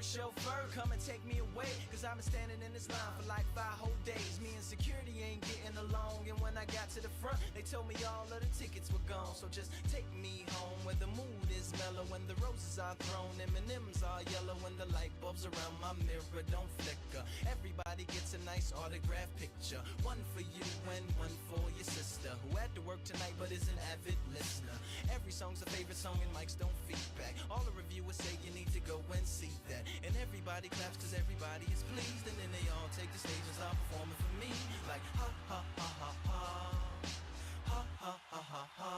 chauffeur, come and take me away, cause I've been standing in this line for like 5 whole days. Me and security ain't getting along, and when I got to the front, they told me all of the tickets were gone. So just take me home where the mood is mellow, when the roses are thrown, M&M's are yellow, when the light bulbs around my mirror don't flicker. Everybody gets a nice autograph picture, one for you and one for your sister, who had to work tonight but is an avid listener. Every song's a favorite song and mics don't feedback. All the reviewers say you need to go and see that, and everybody claps cause everybody is pleased, and then they all take the stage and start performing for me, like ha ha ha ha ha, ha ha ha ha ha.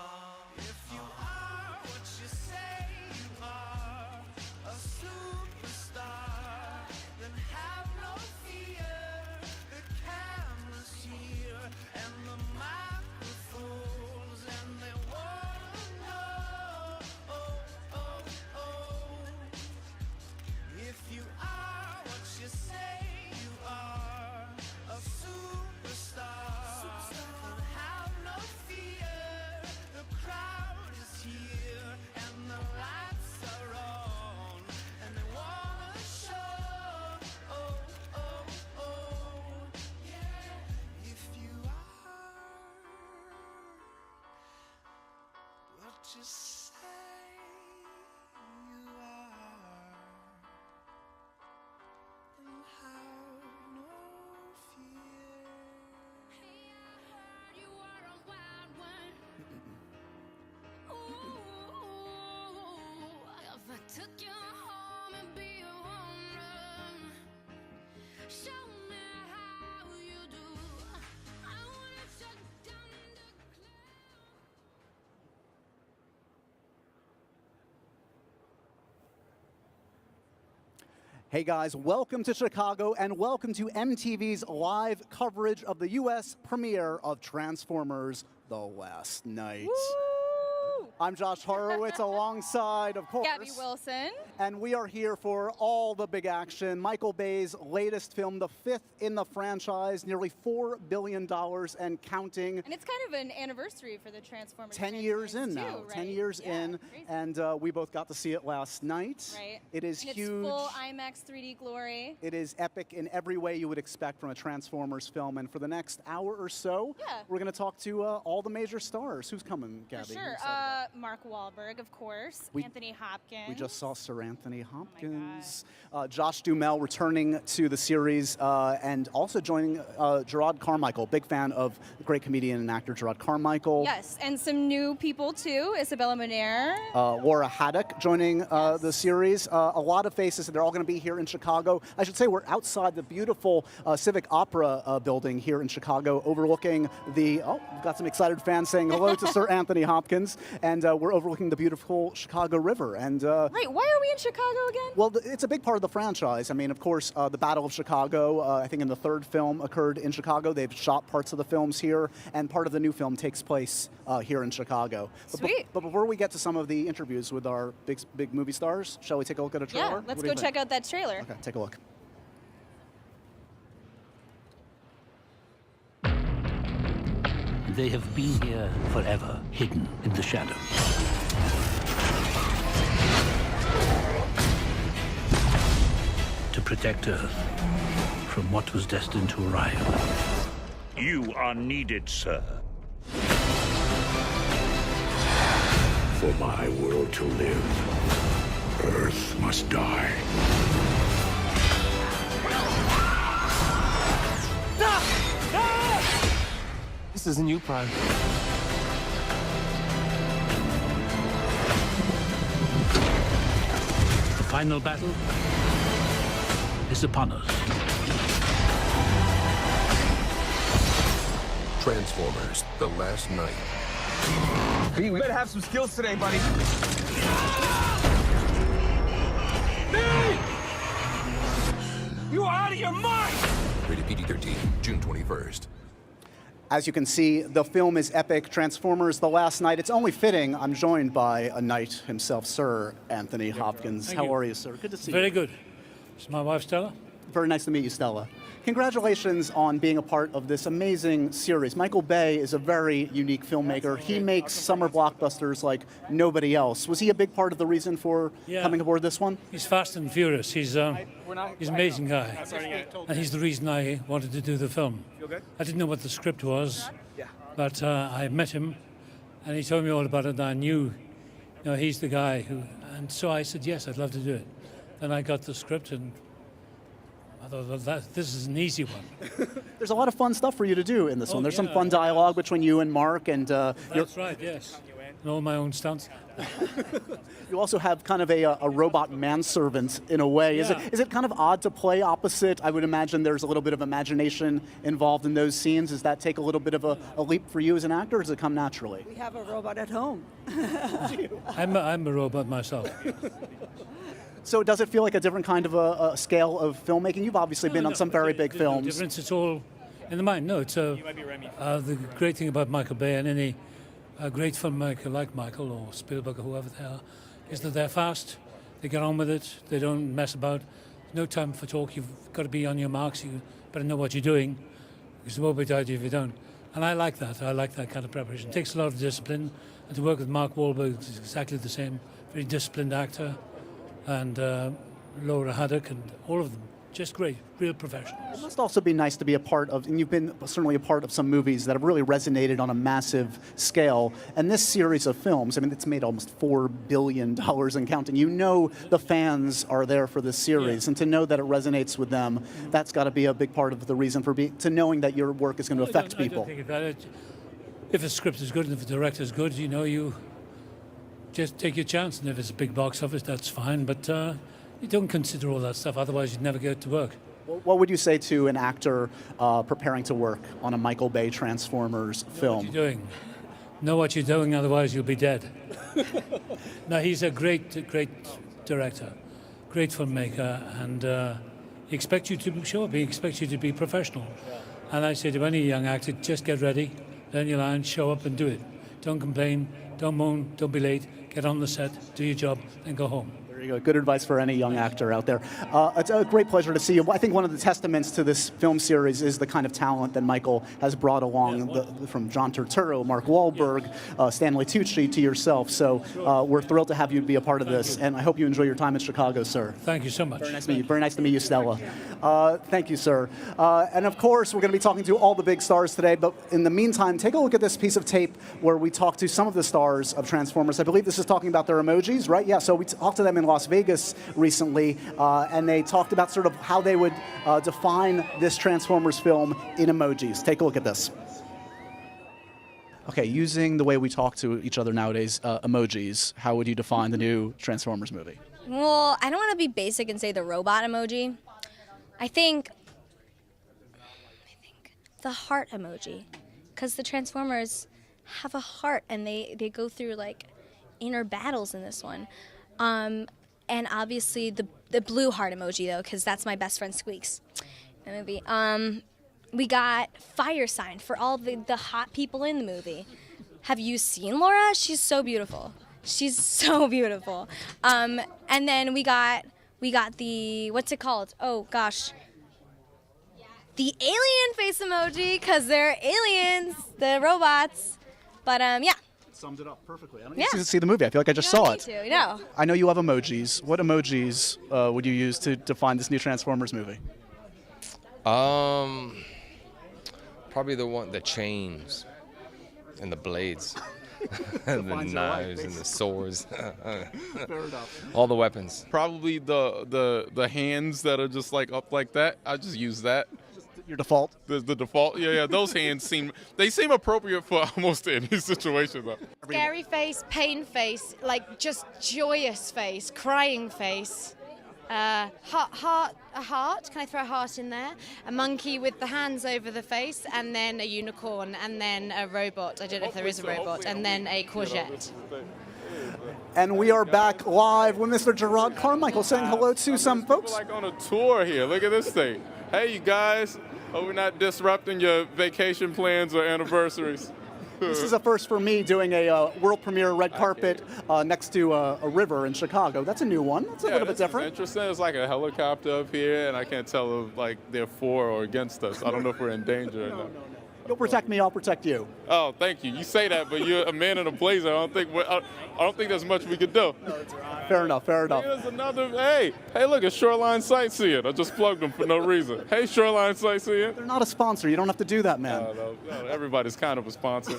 If you are what you say you are, a superstar, then have no fear. The camera's here and the microphones, and they wanna know, oh, oh, oh. If you are what you say you are, a superstar, then have no fear. The crowd is here and the lights are on, and they wanna show, oh, oh, oh, yeah. If you are what you say you are, then have no fear. Hey, I heard you are a wild one. Ooh, if I took you home and be a woman, show me how you do. I wanna shut down the cloud. Hey guys, welcome to Chicago and welcome to MTV's live coverage of the US premiere of Transformers: The Last Night. I'm Josh Horowitz alongside, of course, Gabby Wilson. and we are here for all the big action. Michael Bay's latest film, the 5th in the franchise, nearly $4 billion and counting. And it's kind of an anniversary for the Transformers 10 years in franchise, now, too, 10 right? years Yeah, in, crazy. and we both got to see it last night. Right. It is and it's huge. full IMAX 3D glory. It is epic in every way you would expect from a Transformers film. And for the next hour or so, Yeah. we're going to talk to all the major stars. Who's coming, Gabby? For sure. Who's excited? Mark Wahlberg, of course. We- Anthony Hopkins. We just saw Sir Anthony Hopkins. Josh Duhamel returning to the series and also joining Gerard Carmichael. Big fan of the great comedian and actor Gerard Carmichael. Yes, and some new people too. Isabella Moner. Laura Haddock joining the series. A lot of faces, and they're all going to be here in Chicago. I should say we're outside the beautiful Civic Opera building here in Chicago, overlooking the, we've got some excited fans saying hello to Sir Anthony Hopkins, and we're overlooking the beautiful Chicago River. And Right, why are we in Chicago again? well, it's a big part of the franchise. I mean, of course, the Battle of Chicago, I think in the 3rd film, occurred in Chicago. They've shot parts of the films here, and part of the new film takes place here in Chicago. Sweet. But before we get to some of the interviews with our big movie stars, shall we take a look at a trailer? Yeah, What let's do you go think? check out that trailer. Okay, take a look. They have been here forever, hidden in the shadows. To protect Earth from what was destined to arrive. You are needed, sir. For my world to live, Earth must die. This isn't you, Prime. The final battle is upon us. Transformers: The Last Night. We better have some skills today, buddy. You are out of your mind! Rated PG-13, June 21st. As you can see, the film is epic. Transformers: The Last Night. It's only fitting I'm joined by a knight himself, Sir Anthony Hopkins. Thank How you. are you, sir? Good to see Very you. good. Is my wife Stella? Very nice to meet you, Stella. Congratulations on being a part of this amazing series. Michael Bay is a very unique filmmaker. He makes summer blockbusters like nobody else. Was he a big part of the reason for coming aboard this one? He's fast and furious. He's an amazing guy. And he's the reason I wanted to do the film. I didn't know what the script was, but I met him, and he told me all about it, and I knew, he's the guy who... And so I said, yes, I'd love to do it. Then I got the script, and I thought, well, this is an easy one. There's a lot of fun stuff for you to do in this one. There's some fun dialogue between you and Mark, and that's right, yes. And all my own stunts. You also have kind of a robot manservant in a way. Yeah. Is it kind of odd to play opposite? I would imagine there's a little bit of imagination involved in those scenes. Does that take a little bit of a leap for you as an actor, or does it come naturally? We have a robot at home. I'm a robot myself. So does it feel like a different kind of a scale of filmmaking? You've obviously been on some very big films. No difference, it's all in the mind. No, it's the great thing about Michael Bay and any great filmmaker like Michael or Spielberg or whoever they are, is that they're fast, they get on with it, they don't mess about. No time for talk, you've got to be on your marks, you better know what you're doing, because it won't be tidy if you don't. And I like that kind of preparation. It takes a lot of discipline, and to work with Mark Wahlberg is exactly the same, very disciplined actor, and Laura Haddock and all of them. Just great, real professionals. It must also be nice to be a part of, and you've been certainly a part of some movies that have really resonated on a massive scale. And this series of films, I mean, it's made almost $4 billion and counting. You know the fans are there for this series, and to know that it resonates with them, that's got to be a big part of the reason for to knowing that your work is going to affect people. I don't think about it. If a script is good and if the director is good, you just take your chance. And if it's a big box office, that's fine. But you don't consider all that stuff, otherwise you'd never get to work. What would you say to an actor preparing to work on a Michael Bay Transformers film? Know what you're doing. Know what you're doing, otherwise you'll be dead. No, he's a great director, great filmmaker, and he expects you to show up, he expects you to be professional. And I say to any young actor, just get ready, learn your lines, show up and do it. Don't complain, don't moan, don't be late, get on the set, do your job, and go home. There you go. Good advice for any young actor out there. It's a great pleasure to see you. I think one of the testaments to this film series is the kind of talent that Michael has brought along, from John Turturro, Mark Wahlberg, Stanley Tucci, to yourself. So we're thrilled to have you be a part of this, and I hope you enjoy your time in Chicago, sir. Thank you so much. Very nice to meet you. Very nice to meet you, Stella. Thank you, sir. And of course, we're going to be talking to all the big stars today, but in the meantime, take a look at this piece of tape where we talk to some of the stars of Transformers. I believe this is talking about their emojis, right? Yeah, so we talked to them in Las Vegas recently, and they talked about sort of how they would define this Transformers film in emojis. Take a look at this. Okay, using the way we talk to each other nowadays, emojis, how would you define the new Transformers movie? Well, I don't want to be basic and say the robot emoji. I think the heart emoji, because the Transformers have a heart and they go through like inner battles in this one. And obviously the blue heart emoji though, because that's my best friend Squeaks in the movie. We got fire sign for all the hot people in the movie. Have you seen Laura? She's so beautiful. She's so beautiful. And then we got the, what's it called? Oh gosh. The alien face emoji, because they're aliens, the robots. But yeah. Summed it up perfectly. I don't need to see the movie. I feel like I just saw it. No. I know you love emojis. What emojis would you use to define this new Transformers movie? Probably the chains and the blades and the knives and the swords. Fair enough. All the weapons. Probably the hands that are just like up like that. I just use that. Your default? The default. Yeah. Those hands seem appropriate for almost any situation though. Scary face, pain face, like just joyous face, crying face. A heart. Can I throw a heart in there? A monkey with the hands over the face, and then a unicorn, and then a robot. I don't know if there is a robot, and then a courgette. And we are back live with Mr. Gerard Carmichael saying hello to some folks. We're like on a tour here. Look at this thing. Hey, you guys. Hope we're not disrupting your vacation plans or anniversaries. This is a first for me doing a world premiere red carpet next to a river in Chicago. That's a new one. That's a little bit different. Interesting. It's like a helicopter up here, and I can't tell if like they're for or against us. I don't know if we're in danger or not. You'll protect me, I'll protect you. Oh, thank you. You say that, but you're a man in a blazer. I don't think there's much we could do. Fair enough, fair enough. Here's another, hey, look, it's Shoreline Sightseeing. I just plugged them for no reason. Hey, Shoreline Sightseeing. They're not a sponsor. You don't have to do that, man. No, everybody's kind of a sponsor.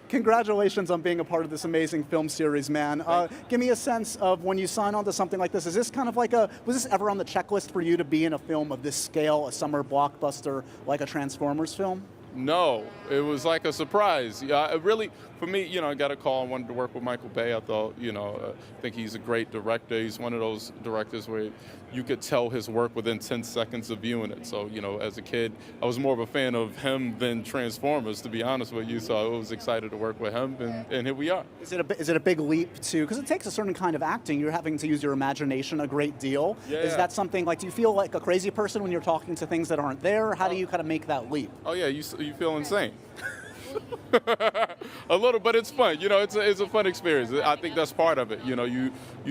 Congratulations on being a part of this amazing film series, man. Give me a sense of when you sign on to something like this. Is this kind of like was this ever on the checklist for you to be in a film of this scale, a summer blockbuster like a Transformers film? No, it was like a surprise. Yeah, it really, for me, I got a call and wanted to work with Michael Bay. I thought, I think he's a great director. He's one of those directors where you could tell his work within 10 seconds of viewing it. So, as a kid, I was more of a fan of him than Transformers, to be honest with you. So I was excited to work with him, and here we are. Is it a big leap to, because it takes a certain kind of acting. You're having to use your imagination a great deal. Yeah. Is that something, like, do you feel like a crazy person when you're talking to things that aren't there? How do you kind of make that leap? Oh, yeah, you feel insane. A little, but it's fun. It's a fun experience. I think that's part of it. You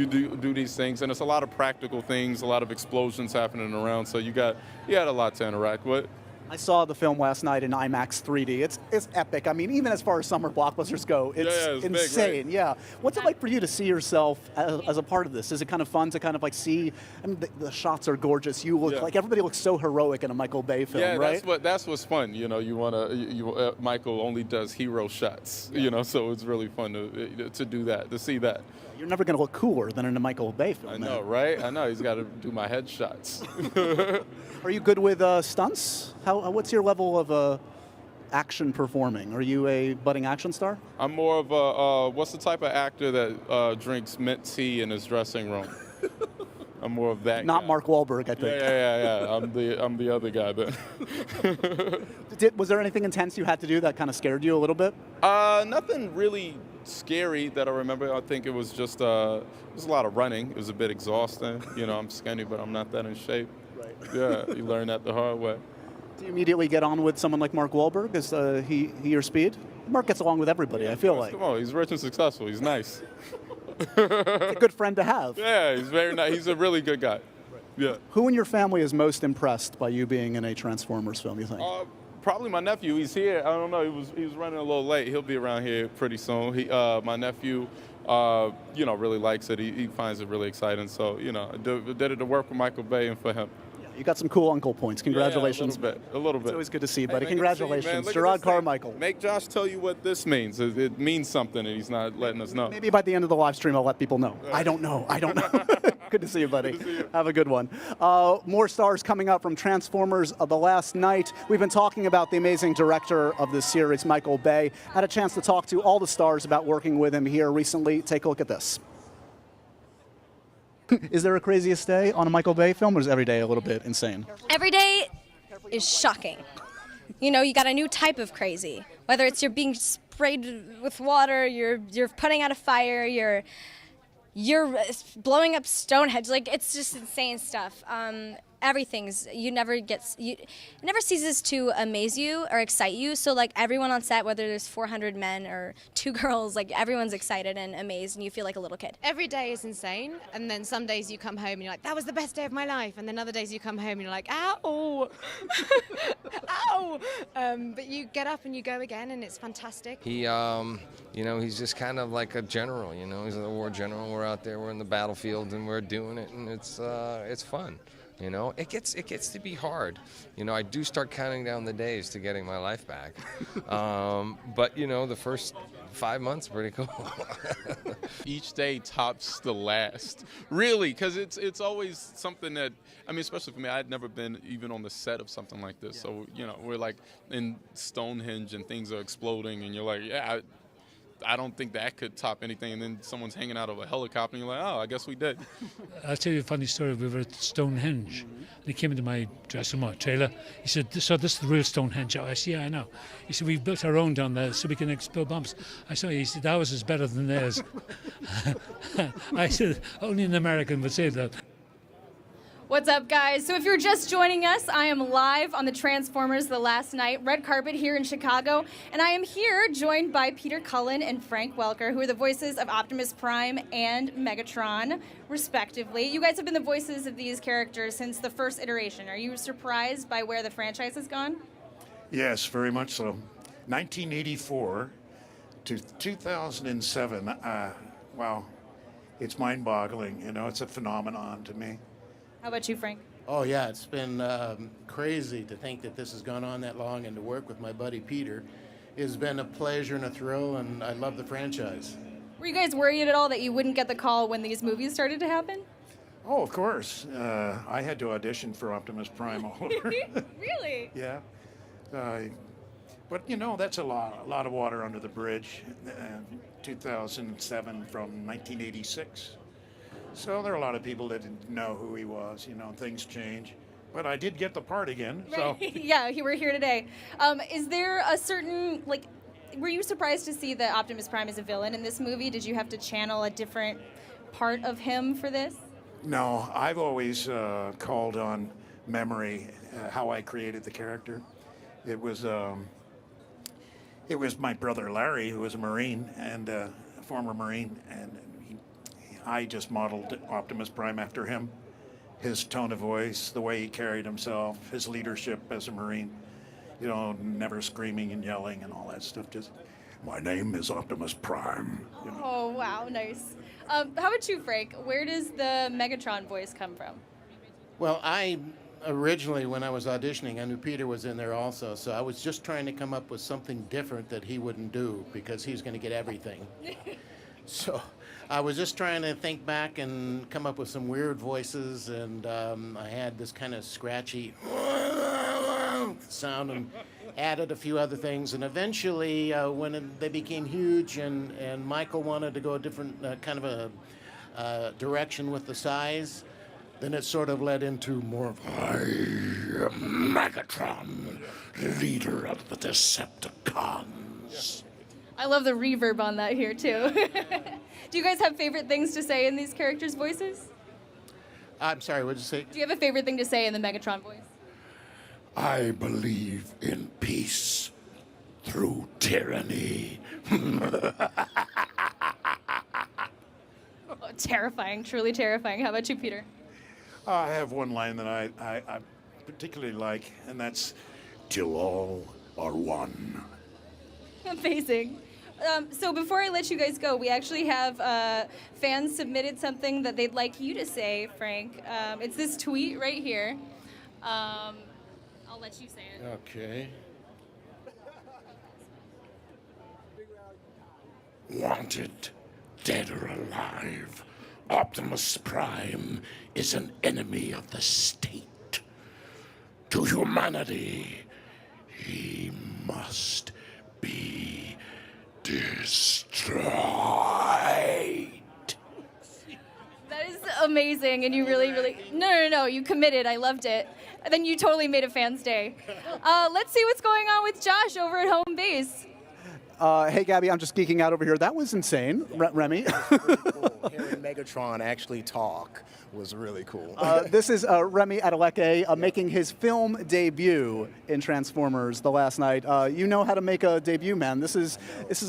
do these things, and it's a lot of practical things, a lot of explosions happening around. So you had a lot to interact with. I saw the film last night in IMAX 3D. It's epic. I mean, even as far as summer blockbusters go, it's insane. Big, right? Yeah. What's it like for you to see yourself as a part of this? Is it kind of fun to kind of like see? I mean, the shots are gorgeous. You look like everybody looks so heroic in a Michael Bay film, right? That's what's fun. Michael only does hero shots. So it's really fun to do that, to see that. You're never going to look cooler than in a Michael Bay film. I know, right? I know. He's got to do my headshots. Are you good with stunts? What's your level of action performing? Are you a budding action star? I'm more of a, what's the type of actor that drinks mint tea in his dressing room? I'm more of that Not guy. Mark Wahlberg, I think. Yeah. I'm the other guy then. Was there anything intense you had to do that kind of scared you a little bit? Nothing really scary that I remember. I think it was just it was a lot of running. It was a bit exhausting. I'm skinny, but I'm not that in shape. Right. Yeah, you learn that the hard way. Do you immediately get on with someone like Mark Wahlberg? Is he your speed? Mark gets along with everybody, I feel like. Come on, he's rich and successful. He's nice. It's a good friend to have. Yeah, he's very nice. He's a really good guy. Yeah. Who in your family is most impressed by you being in a Transformers film, you think? Probably my nephew. He's here. I don't know. He was running a little late. He'll be around here pretty soon. My nephew, really likes it. He finds it really exciting. So, did it to work with Michael Bay and for him. You got some cool uncle points. Congratulations. Yeah, a little bit. It's always good to see you, buddy. Hey, Congratulations. Gerard Carmichael. Make Josh tell you what this means. It means something, and he's not letting us know. Maybe by the end of the live stream, I'll let people know. I don't know. Good to see you, buddy. Good to see you. Have a good one. More stars coming up from Transformers of the Last Night. We've been talking about the amazing director of this series, Michael Bay. Had a chance to talk to all the stars about working with him here recently. Take a look at this. Is there a craziest day on a Michael Bay film, or is every day a little bit insane? Every day is shocking. You got a new type of crazy. Whether it's you're being sprayed with water, you're putting out a fire, you're blowing up Stonehenge. Like, it's just insane stuff. It never ceases to amaze you or excite you. So like everyone on set, whether there's 400 men or 2 girls, like everyone's excited and amazed, and you feel like a little kid. Every day is insane, and then some days you come home and you're like, that was the best day of my life, and then other days you come home and you're like, ow, ow. But you get up and you go again, and it's fantastic. He, he's just kind of like a general. He's a war general. We're out there, we're in the battlefield, and we're doing it, and it's fun. It gets to be hard. I do start counting down the days to getting my life back. But the first 5 months, pretty cool. Each day tops the last, really, because it's always something that, especially for me, I had never been even on the set of something like this. So, we're like in Stonehenge and things are exploding, and you're like, yeah, I don't think that could top anything. And then someone's hanging out of a helicopter, and you're like, oh, I guess we did. I'll tell you a funny story. We were at Stonehenge, and he came into my dressing room trailer. He said, so this is the real Stonehenge. I said, yeah, I know. He said, we've built our own down there so we can explode bombs. I said, he said, ours is better than theirs. I said, only an American would say that. What's up, guys? So if you're just joining us, I am live on the Transformers The Last Night red carpet here in Chicago, and I am here joined by Peter Cullen and Frank Welker, who are the voices of Optimus Prime and Megatron, respectively. You guys have been the voices of these characters since the first iteration. Are you surprised by where the franchise has gone? Yes, very much so. 1984 to 2007, wow, it's mind-boggling. You know, it's a phenomenon to me. How about you, Frank? Oh, yeah, it's been crazy to think that this has gone on that long, and to work with my buddy Peter has been a pleasure and a thrill, and I love the franchise. Were you guys worried at all that you wouldn't get the call when these movies started to happen? Oh, of course. I had to audition for Optimus Prime all over. Really? Yeah. But, you know, that's a lot of water under the bridge. 2007 from 1986. So there are a lot of people that didn't know who he was. You know, things change. But I did get the part again. So. Yeah, we're here today. Is there a certain, were you surprised to see that Optimus Prime is a villain in this movie? Did you have to channel a different part of him for this? No, I've always called on memory, how I created the character. It was my brother Larry, who was a Marine and a former Marine, and I just modeled Optimus Prime after him. His tone of voice, the way he carried himself, his leadership as a Marine, you know, never screaming and yelling and all that stuff. Just, my name is Optimus Prime. You know. Oh, wow, nice. How about you, Frank? Where does the Megatron voice come from? Well, originally, when I was auditioning, I knew Peter was in there also, so I was just trying to come up with something different that he wouldn't do, because he's going to get everything. So I was just trying to think back and come up with some weird voices, and I had this kind of scratchy sound and added a few other things. And eventually, when they became huge and Michael wanted to go a different kind of a direction with the size, then it sort of led into more of, I am Megatron, leader of the Decepticons. I love the reverb on that here, too. Do you guys have favorite things to say in these characters' voices? I'm sorry, what did you say? Do you have a favorite thing to say in the Megatron voice? I believe in peace through tyranny. Oh, terrifying, truly terrifying. How about you, Peter? I have one line that I particularly like, and that's, till all are one. Amazing. So before I let you guys go, we actually have fans submitted something that they'd like you to say, Frank. It's this tweet right here. I'll let you say it. Okay. Wanted, dead or alive, Optimus Prime is an enemy of the state. To humanity, he must be destroyed. That is amazing, and you really... No, you committed. I loved it. And then you totally made a fan's day. Let's see what's going on with Josh over at home base. Hey, Gabby, I'm just geeking out over here. That was insane, Remy. Really cool. Hearing Megatron actually talk was really cool. This is Remy Adeleke making his film debut in Transformers: The Last Night. You know how to make a debut, man. This is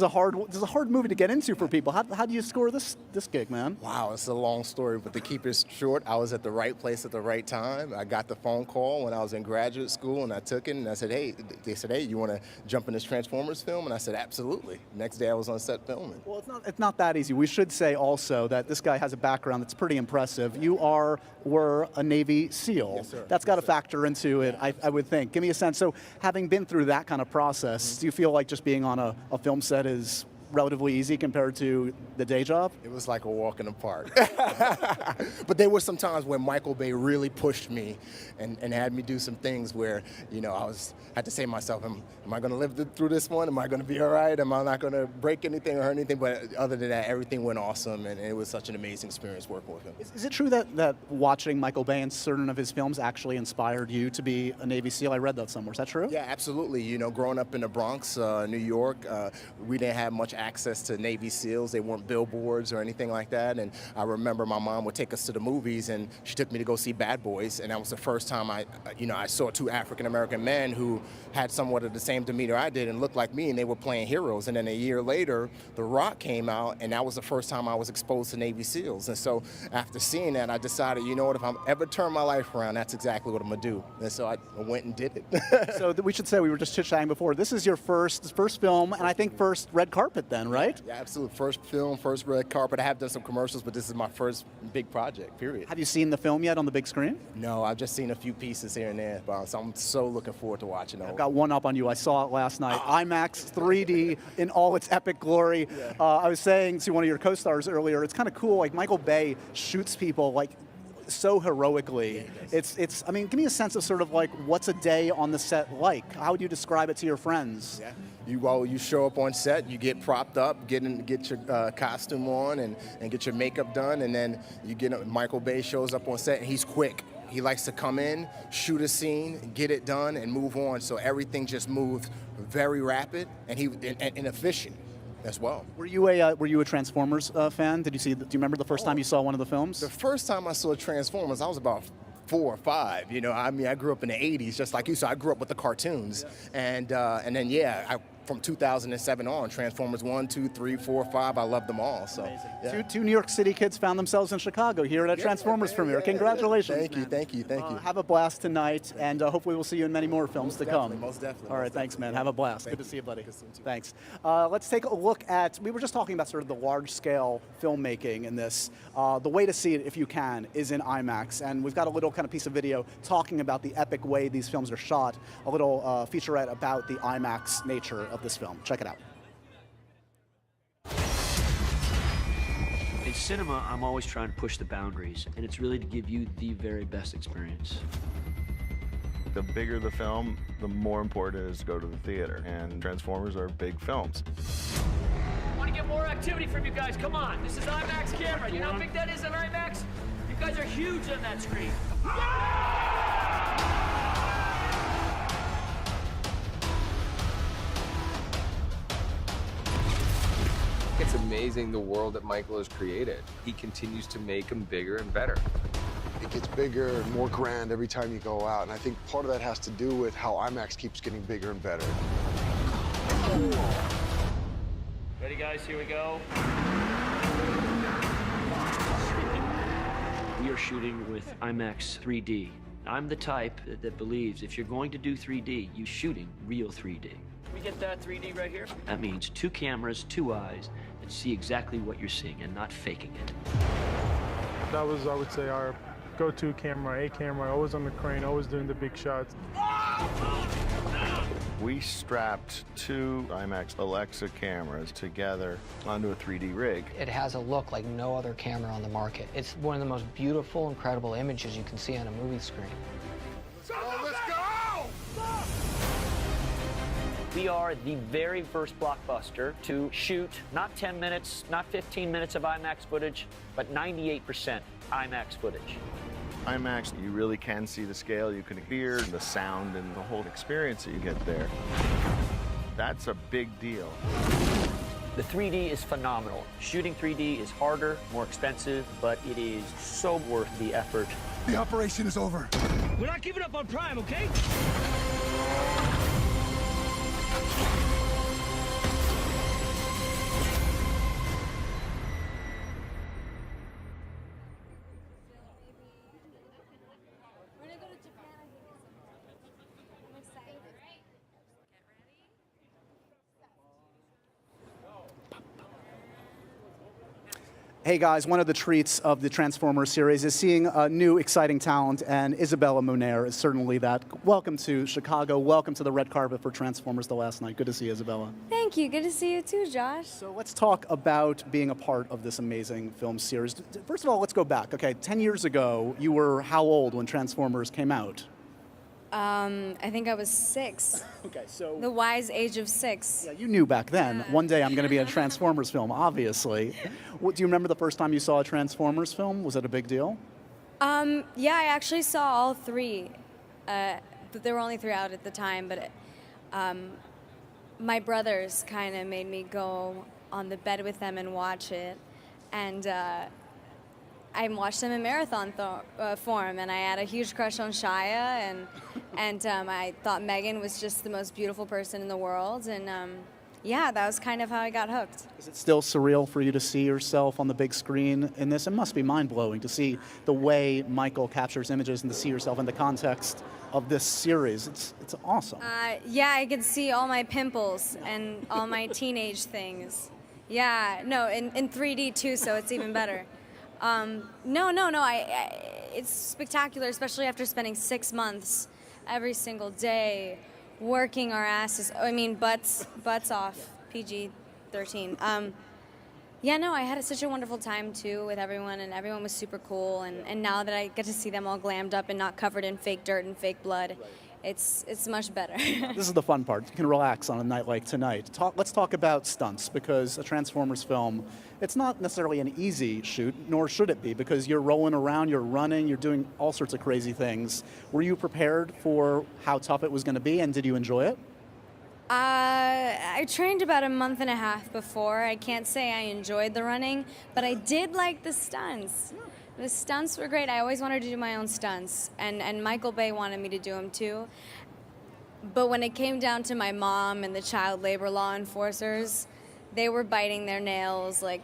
a hard movie to get into for people. How do you score this gig, man? Wow, it's a long story, but to keep it short, I was at the right place at the right time. I got the phone call when I was in graduate school, and I took it, and I said, hey, they said, hey, you want to jump in this Transformers film? And I said, absolutely. Next day I was on set filming. Well, it's not that easy. We should say also that this guy has a background that's pretty impressive. You were a Navy SEAL. Yes, sir. That's got to factor into it, I would think. Give me a sense. So having been through that kind of process, do you feel like just being on a film set is relatively easy compared to the day job? It was like a walk in the park. But there were some times where Michael Bay really pushed me and had me do some things where, you know, had to say to myself, am I going to live through this one? Am I going to be all right? Am I not going to break anything or hurt anything? But other than that, everything went awesome, and it was such an amazing experience working with him. Is it true that watching Michael Bay in certain of his films actually inspired you to be a Navy SEAL? I read that somewhere. Is that true? Yeah, absolutely. You know, growing up in the Bronx, New York, we didn't have much access to Navy SEALs. They weren't billboards or anything like that. And I remember my mom would take us to the movies, and she took me to go see Bad Boys. And that was the first time I saw two African-American men who had somewhat of the same demeanor I did and looked like me, and they were playing heroes. And then a year later, The Rock came out, and that was the first time I was exposed to Navy SEALs. And so after seeing that, I decided, you know what, if I'm ever turn my life around, that's exactly what I'm gonna do. And so I went and did it. So we should say, we were just chit-chatting before, this is your first film, and I think first red carpet then, right? Yeah, absolutely. First film, first red carpet. I have done some commercials, but this is my first big project, period. Have you seen the film yet on the big screen? No, I've just seen a few pieces here and there, but so I'm so looking forward to watching it. I've got one up on you. I saw it last night. IMAX 3D in all its epic glory. I was saying to one of your co-stars earlier, it's kind of cool, like Michael Bay shoots people like so heroically. It's. I mean, give me a sense of sort of like what's a day on the set like? How would you describe it to your friends? Yeah. You show up on set, you get propped up, get your costume on, and get your makeup done, and then Michael Bay shows up on set, and he's quick. He likes to come in, shoot a scene, get it done, and move on. So everything just moved very rapid and efficient as well. Were you a Transformers fan? Do you remember the first time you saw one of the films? The first time I saw Transformers, I was about 4 or 5. I grew up in the 80s, just like you. So I grew up with the cartoons, and then from 2007 on, Transformers 1, 2, 3, 4, 5, I love them all. So yeah. Two New York City kids found themselves in Chicago here at a Transformers premiere. Congratulations. Thank you. Have a blast tonight, and hopefully we'll see you in many more films to come. Most definitely. All right, thanks, man. Have a blast. Good to see you, buddy. Good to see you too. Thanks. Let's take a look at, we were just talking about sort of the large-scale filmmaking in this. The way to see it, if you can, is in IMAX, and we've got a little kind of piece of video talking about the epic way these films are shot, a little featurette about the IMAX nature of this film. Check it out. In cinema, I'm always trying to push the boundaries, and it's really to give you the very best experience. The bigger the film, the more important it is to go to the theater, and Transformers are big films. I want to get more activity from you guys. Come on, this is IMAX camera. You know how big that is on IMAX? You guys are huge on that screen. It's amazing the world that Michael has created. He continues to make them bigger and better. It gets bigger and more grand every time you go out, and I think part of that has to do with how IMAX keeps getting bigger and better. Ready, guys? Here we go. We are shooting with IMAX 3D. I'm the type that believes if you're going to do 3D, you're shooting real 3D. We get that 3D right here? That means 2 cameras, 2 eyes that see exactly what you're seeing and not faking it. That was, I would say, our go-to camera, A camera, always on the crane, always doing the big shots. We strapped 2 IMAX Alexa cameras together onto a 3D rig. It has a look like no other camera on the market. It's one of the most beautiful, incredible images you can see on a movie screen. Let's go! We are the very first blockbuster to shoot not 10 minutes, not 15 minutes of IMAX footage, but 98% IMAX footage. IMAX, you really can see the scale, you can hear the sound and the whole experience that you get there. That's a big deal. The 3D is phenomenal. Shooting 3D is harder, more expensive, but it is so worth the effort. The operation is over. We're not giving up on Prime, okay? Hey guys, one of the treats of the Transformers series is seeing new exciting talent, and Isabella Moner is certainly that. Welcome to Chicago, welcome to the red carpet for Transformers The Last Night. Good to see you, Isabella. Thank you, good to see you too, Josh. So let's talk about being a part of this amazing film series. First of all, let's go back. Okay, 10 years ago, you were how old when Transformers came out? I think I was 6. Okay, so... The wise age of 6. Yeah, you knew back then, one day I'm going to be in a Transformers film, obviously. Do you remember the first time you saw a Transformers film? Was it a big deal? Yeah, I actually saw all 3. There were only 3 out at the time, but my brothers kind of made me go on the bed with them and watch it. And I watched them in marathon form, and I had a huge crush on Shia, and I thought Megan was just the most beautiful person in the world, and yeah, that was kind of how I got hooked. Is it still surreal for you to see yourself on the big screen in this? It must be mind-blowing to see the way Michael captures images and to see yourself in the context of this series. It's awesome. Yeah, I could see all my pimples and all my teenage things. Yeah, no, in 3D too, so it's even better. No, it's spectacular, especially after spending 6 months every single day working our asses, butts off, PG-13. Yeah, no, I had such a wonderful time too with everyone, and everyone was super cool, and now that I get to see them all glammed up and not covered in fake dirt and fake blood, it's much better. This is the fun part. You can relax on a night like tonight. Let's talk about stunts, because a Transformers film, it's not necessarily an easy shoot, nor should it be, because you're rolling around, you're running, you're doing all sorts of crazy things. Were you prepared for how tough it was going to be, and did you enjoy it? I trained about a month and a half before. I can't say I enjoyed the running, but I did like the stunts. The stunts were great. I always wanted to do my own stunts, and Michael Bay wanted me to do them too. But when it came down to my mom and the child labor law enforcers, they were biting their nails, like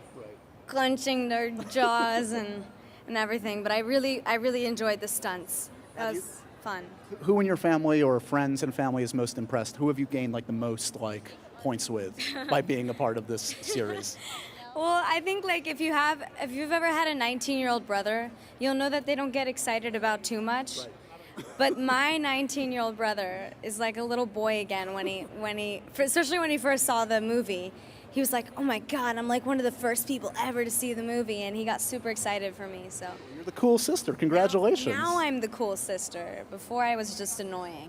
clenching their jaws and everything. But I really enjoyed the stunts. That was fun. Who in your family or friends and family is most impressed? Who have you gained the most points with by being a part of this series? Well, I think if you've ever had a 19-year-old brother, you'll know that they don't get excited about too much. Right. But my 19-year-old brother is like a little boy again especially when he first saw the movie. He was like, "Oh my God, I'm like one of the first people ever to see the movie," and he got super excited for me. So you're the cool sister. Congratulations. Now I'm the cool sister. Before I was just annoying.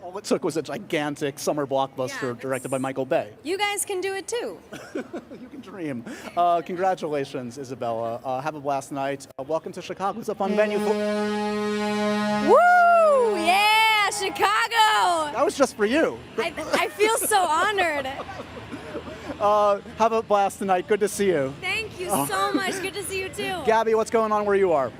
All it took was a gigantic summer blockbuster directed by Michael Bay. You guys can do it too. You can dream. Congratulations, Isabella. Have a blast tonight. Welcome to Chicago. It's a fun venue. Woo! Yeah, Chicago! That was just for you. I feel so honored. Have a blast tonight. Good to see you. Thank you so much. Good to see you too. Gabby, what's going on where you are?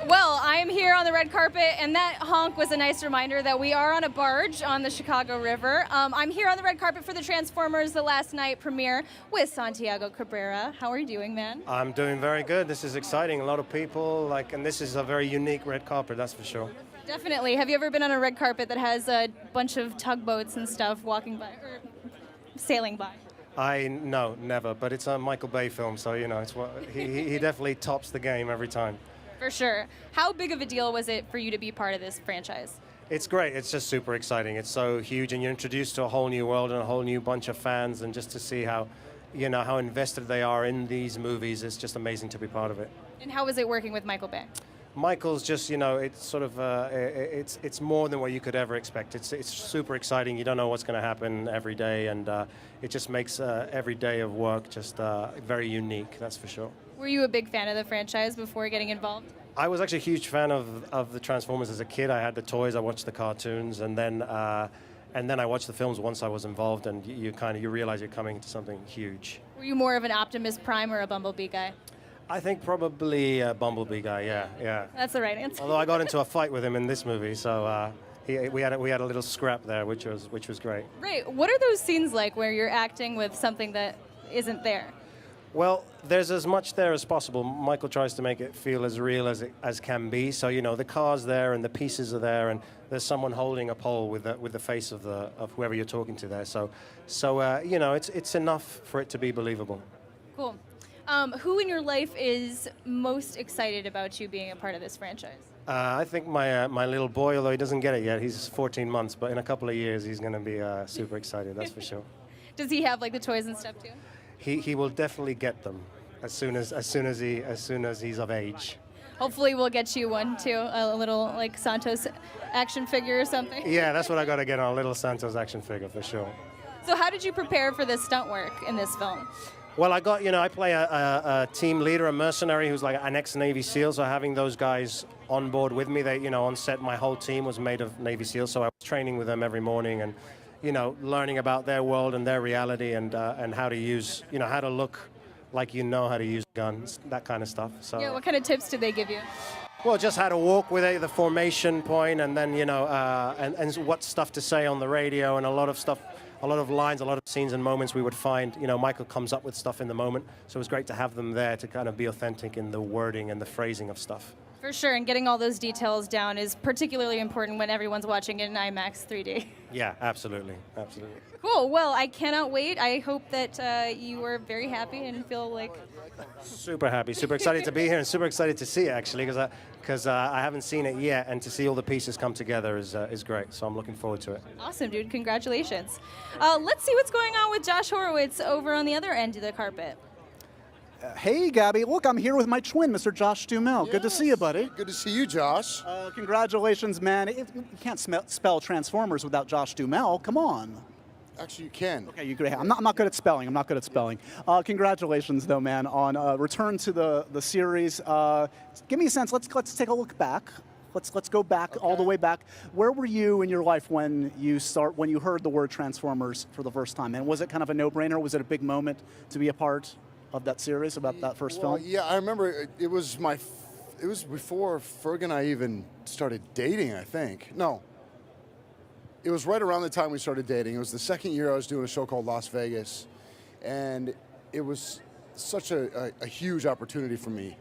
Well, I am here on the red carpet, and that honk was a nice reminder that we are on a barge on the Chicago River. I'm here on the red carpet for the Transformers The Last Night premiere with Santiago Cabrera. How are you doing, man? I'm doing very good. This is exciting. A lot of people, and this is a very unique red carpet, that's for sure. Definitely. Have you ever been on a red carpet that has a bunch of tugboats and stuff walking by, or sailing by? No, never. But it's a Michael Bay film, so it's he definitely tops the game every time. For sure. How big of a deal was it for you to be part of this franchise? It's great. It's just super exciting. It's so huge, and you're introduced to a whole new world and a whole new bunch of fans, and just to see how invested they are in these movies, it's just amazing to be part of it. And how was it working with Michael Bay? Michael's just, it's sort of, it's more than what you could ever expect. It's super exciting. You don't know what's going to happen every day, and it just makes every day of work just very unique, that's for sure. Were you a big fan of the franchise before getting involved? I was actually a huge fan of the Transformers as a kid. I had the toys, I watched the cartoons, and then I watched the films once I was involved, and you realize you're coming to something huge. Were you more of an Optimus Prime or a Bumblebee guy? I think probably a Bumblebee guy, yeah. That's the right answer. Although I got into a fight with him in this movie, so we had a little scrap there, which was great. Right. What are those scenes like where you're acting with something that isn't there? Well, there's as much there as possible. Michael tries to make it feel as real as can be. So the car's there and the pieces are there, and there's someone holding a pole with the face of whoever you're talking to there. So it's enough for it to be believable. Cool. Who in your life is most excited about you being a part of this franchise? I think my little boy, although he doesn't get it yet, he's 14 months, but in a couple of years he's going to be super excited, that's for sure. Does he have the toys and stuff too? He will definitely get them as soon as he's of age. Hopefully we'll get you one too, a little Santos action figure or something. Yeah, that's what I got to get, on a little Santos action figure for sure. So how did you prepare for this stunt work in this film? Well, I play a team leader, a mercenary who's like an ex-Navy SEAL, so having those guys on board with me, on set, my whole team was made of Navy SEALs, so I was training with them every morning, and you know, learning about their world and their reality and how to use, you know, how to look like you know how to use guns, that kind of stuff. So Yeah, what kind of tips did they give you? well, just how to walk with it, the formation point, and then, you know, and what stuff to say on the radio, and a lot of stuff, a lot of lines, a lot of scenes and moments we would find. You know, Michael comes up with stuff in the moment, so it was great to have them there to kind of be authentic in the wording and the phrasing of stuff. For sure, and getting all those details down is particularly important when everyone's watching it in IMAX 3D. Yeah, absolutely, absolutely. Cool. Well, I cannot wait. I hope that you are very happy and feel like... Super happy, super excited to be here, and super excited to see it, actually, because I haven't seen it yet, and to see all the pieces come together is great, so I'm looking forward to it. Awesome, dude. Congratulations. Let's see what's going on with Josh Horowitz over on the other end of the carpet. Hey, Gabby. Look, I'm here with my twin, Mr. Josh Duhamel. Yes. Good to see you, buddy. Good to see you, Josh. Congratulations, man. You can't spell Transformers without Josh Duhamel. Come on. Actually, you can. Okay, you great. I'm not good at spelling. I'm not good at spelling. Congratulations, though, man, on return to the series. Give me a sense. Let's take a look back. Let's go back all the way back. Where were you in your life when you heard the word Transformers for the first time? And was it kind of a no-brainer? Was it a big moment to be a part of that series, about that first film? Yeah, I remember it was before Ferg and I even started dating, I think. No. It was right around the time we started dating. It was the second year I was doing a show called Las Vegas, and it was such a huge opportunity for me.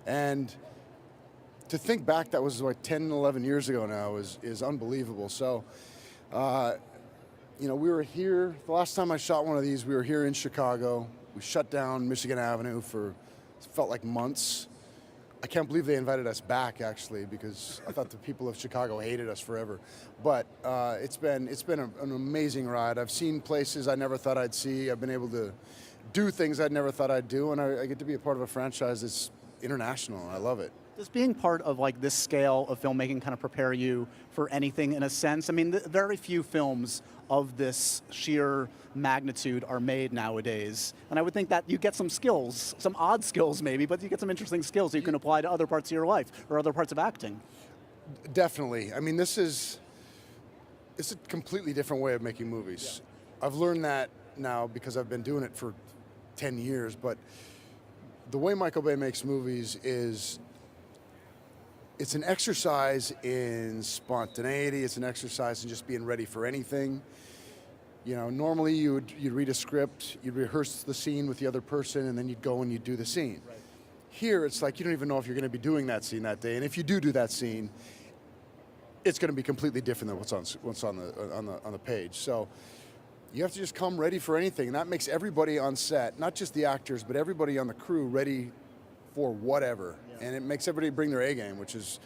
And to think back, that was like 10, 11 years ago now is unbelievable. So, you know, we were here, the last time I shot one of these, we were here in Chicago. We shut down Michigan Avenue for, felt like months. I can't believe they invited us back, actually, because I thought the people of Chicago hated us forever. But it's been an amazing ride. I've seen places I never thought I'd see. I've been able to do things I'd never thought I'd do, and I get to be a part of a franchise that's international. I love it. Does being part of like this scale of filmmaking kind of prepare you for anything in a sense? I mean, very few films of this sheer magnitude are made nowadays. And I would think that you get some skills, some odd skills maybe, but you get some interesting skills that you can apply to other parts of your life or other parts of acting. Definitely. I mean, it's a completely different way of making movies. Yeah. I've learned that now because I've been doing it for 10 years, but the way Michael Bay makes movies is it's an exercise in spontaneity. It's an exercise in just being ready for anything. You know, normally you'd read a script, you'd rehearse the scene with the other person, and then you'd go and you'd do the scene. Right. Here, it's like you don't even know if you're going to be doing that scene that day, and if you do that scene, it's going to be completely different than what's on the page. So you have to just come ready for anything, and that makes everybody on set, not just the actors, but everybody on the crew ready for whatever. Yeah. And it makes everybody bring their A game, which is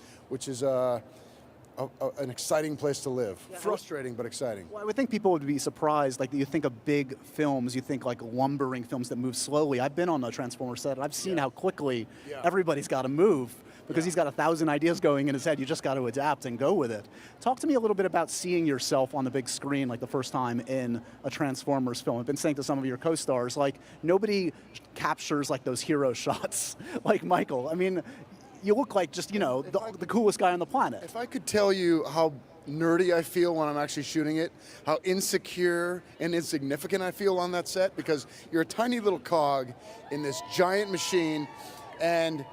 an exciting place to live. Yeah. Frustrating, but exciting. Well, I would think people would be surprised. Like, you think of big films, you think like lumbering films that move slowly. I've been on a Transformers set, and I've seen how quickly everybody's got to move because he's got 1,000 ideas going in his head. You just got to adapt and go with it. Talk to me a little bit about seeing yourself on the big screen, like the first time in a Transformers film. I've been saying to some of your co-stars, like, nobody captures like those hero shots like Michael. I mean, you look like just, you know, the coolest guy on the planet. If I could tell you how nerdy I feel when I'm actually shooting it, how insecure and insignificant I feel on that set, because you're a tiny little cog in this giant machine, and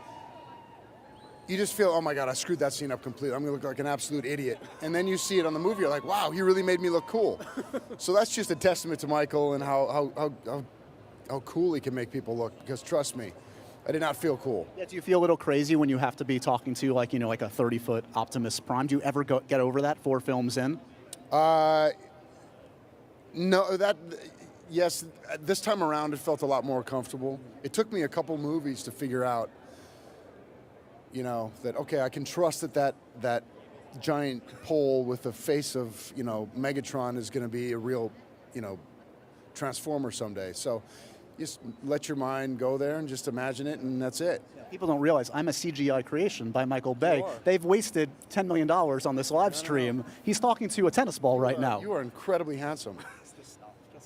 you just feel, oh my God, I screwed that scene up completely. I'm gonna look like an absolute idiot. And then you see it on the movie, you're like, wow, he really made me look cool. So that's just a testament to Michael and how cool he can make people look, because trust me, I did not feel cool. Yeah, do you feel a little crazy when you have to be talking to, like, you know, like a 30-foot Optimus Prime? Do you ever get over that 4 films in? No, yes, this time around it felt a lot more comfortable. It took me a couple movies to figure out, you know, that, okay, I can trust that giant pole with the face of, you know, Megatron is going to be a real, you know, Transformer someday. So just let your mind go there and just imagine it, and that's it. Yeah, people don't realize I'm a CGI creation by Michael Bay. They've wasted $10 million on this live stream. He's talking to a tennis ball right now. You are incredibly handsome. Just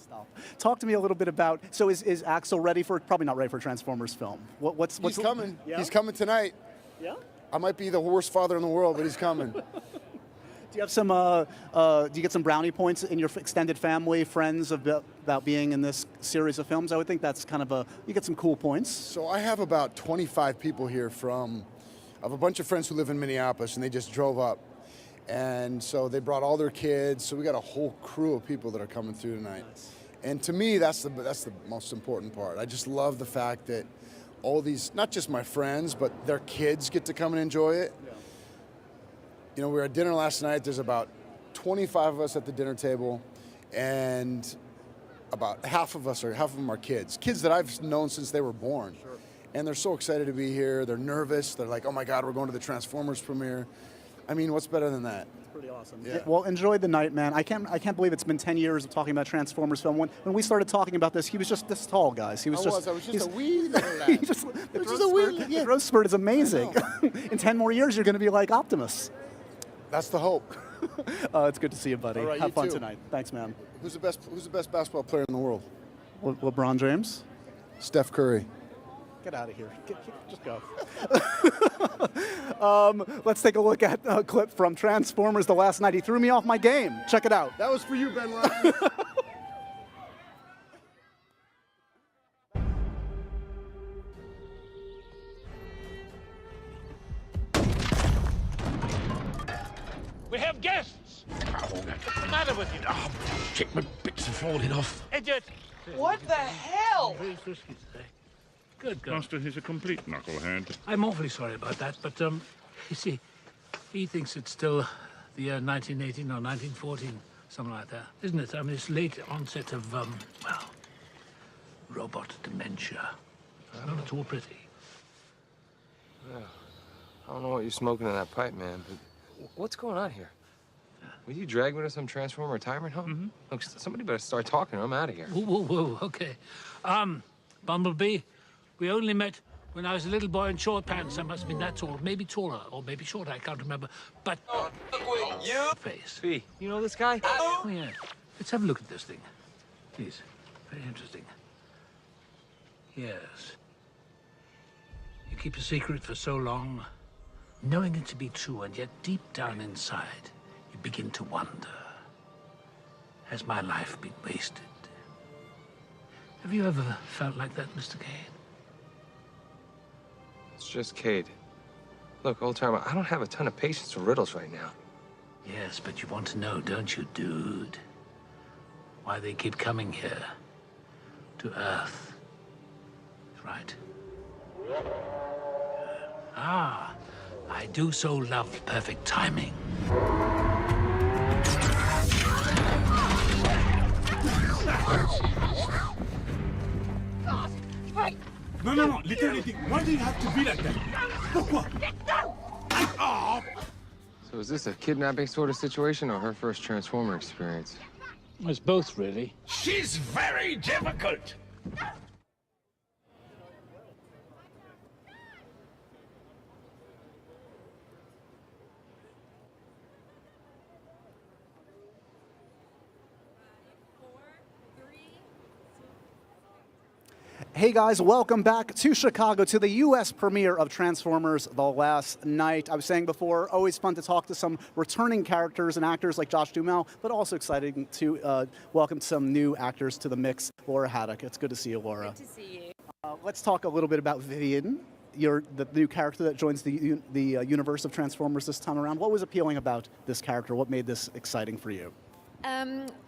stop. Talk to me a little bit about, so is Axel ready for, probably not ready for a Transformers film. What's He's coming. Yeah? He's coming tonight. Yeah? I might be the worst father in the world, but he's coming. you have some? Do you get some brownie points in your extended family, friends about being in this series of films? I would think that's kind of you get some cool points. So I have about 25 people here I have a bunch of friends who live in Minneapolis, and they just drove up. And so they brought all their kids. So we got a whole crew of people that are coming through tonight. Nice. And to me, that's the most important part. I just love the fact that all these, not just my friends, but their kids get to come and enjoy it. Yeah. You know, we were at dinner last night. There's about 25 of us at the dinner table, and about half of them are kids that I've known since they were born. Sure. And they're so excited to be here. They're nervous. They're like, oh my God, we're going to the Transformers premiere. I mean, what's better than that? It's pretty awesome. Yeah. Well, enjoy the night, man. I can't believe it's been 10 years of talking about Transformers film. When we started talking about this, he was just this tall, guys. I was just a wee little lad. The growth spurt is amazing. In 10 more years, you're going to be like Optimus. That's the hope. It's good to see you, buddy. All right, Have you fun too. tonight. Thanks, man. Who's the best basketball player in the world? LeBron James. Steph Curry. Get out of here. Just go. Let's take a look at a clip from Transformers The Last Night. He threw me off my game. Check it out. That was for you, Ben Ryan. We have guests! What's the matter with you? Oh, shit, my bits are falling off. Idiot! What the hell? Very frisky today. Good girl. Master, he's a complete knucklehead. I'm awfully sorry about that, but, you see, he thinks it's still the year 1918 or 1914, something like that, isn't it? I mean, it's late onset of, robot dementia. Not at all pretty. Yeah. I don't know what you're smoking in that pipe, man, but what's going on here? Will you drag me to some Transformer retirement home? Mm-hmm. Look, somebody better start talking or I'm out of here. Whoa, okay. Bumblebee, we only met when I was a little boy in short pants. I must have been that tall, maybe taller, or maybe shorter, I can't remember. But... You? Face. Fee, you know this guy? Oh, yeah. Let's have a look at this thing. Please. Very interesting. Yes. You keep a secret for so long, knowing it to be true, and yet deep down inside, you begin to wonder, has my life been wasted? Have you ever felt like that, Mr. Cade? It's just Cade. Look, old timer, I don't have a ton of patience for riddles right now. Yes, but you want to know, don't you, dude? Why they keep coming here. To Earth. Right. Ah, I do so love perfect timing. No, literally, why do you have to be like that? Pourquoi? So is this a kidnapping sort of situation or her first Transformer experience? It's both, really. She's very difficult. Hey guys, welcome back to Chicago to the U.S. premiere of Transformers The Last Night. I was saying before, always fun to talk to some returning characters and actors like Josh Duhamel, but also exciting to welcome some new actors to the mix. Laura Haddock, it's good to see you, Laura. Good to see you. Let's talk a little bit about Vivian. You're the new character that joins the universe of Transformers this time around. What was appealing about this character? What made this exciting for you?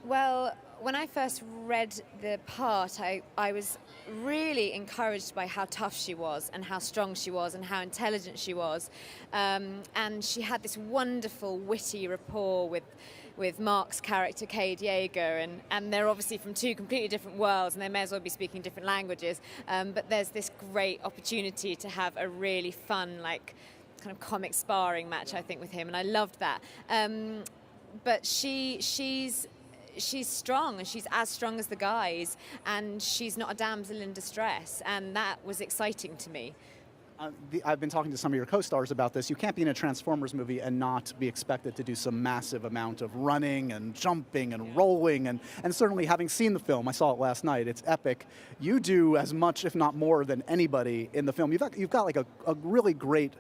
Well, when I first read the part, I was really encouraged by how tough she was and how strong she was and how intelligent she was. And she had this wonderful, witty rapport with Mark's character, Cade Yeager, and they're obviously from two completely different worlds, and they may as well be speaking different languages. But there's this great opportunity to have a really fun, like, kind of comic sparring match, I think, with him, and I loved that. But she's strong, and she's as strong as the guys, and she's not a damsel in distress, and that was exciting to me. I've been talking to some of your co-stars about this. You can't be in a Transformers movie and not be expected to do some massive amount of running and jumping and rolling. And certainly having seen the film, I saw it last night, it's epic. You do as much, if not more, than anybody in the film. You've got like a really great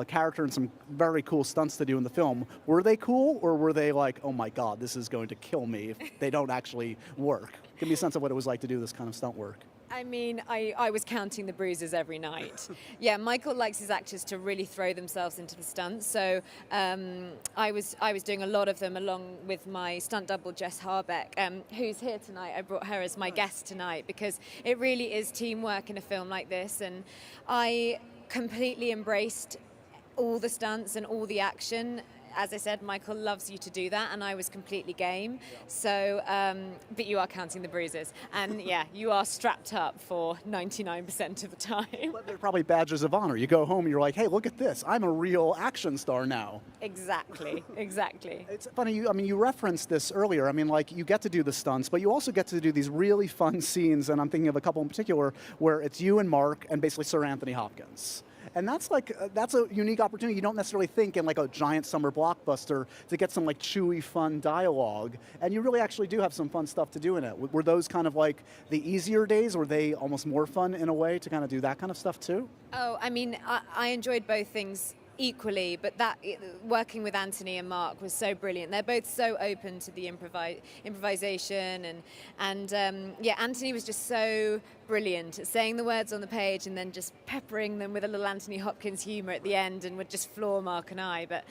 character and some very cool stunts to do in the film. Were they cool, or were they like, oh my God, this is going to kill me if they don't actually work? Give me a sense of what it was like to do this kind of stunt work. I mean, I was counting the bruises every night. Yeah, Michael likes his actors to really throw themselves into the stunts. So I was doing a lot of them along with my stunt double, Jess Harbeck, who's here tonight. I brought her as my guest tonight because it really is teamwork in a film like this. And I completely embraced all the stunts and all the action. As I said, Michael loves you to do that, and I was completely game. So, but you are counting the bruises. And yeah, you are strapped up for 99% of the time. They're probably badges of honor. You go home and you're like, hey, look at this. I'm a real action star now. Exactly, exactly. It's funny, you referenced this earlier. I mean, like, you get to do the stunts, but you also get to do these really fun scenes, and I'm thinking of a couple in particular, where it's you and Mark and basically Sir Anthony Hopkins. And that's a unique opportunity. You don't necessarily think in like a giant summer blockbuster to get some like chewy, fun dialogue. And you really actually do have some fun stuff to do in it. Were those kind of like the easier days? Were they almost more fun in a way to kind of do that kind of stuff too? Oh, I mean, I enjoyed both things equally, but working with Anthony and Mark was so brilliant. They're both so open to the improvisation, and yeah, Anthony was just so brilliant at saying the words on the page and then just peppering them with a little Anthony Hopkins humor at the end, and would just floor Mark and I. But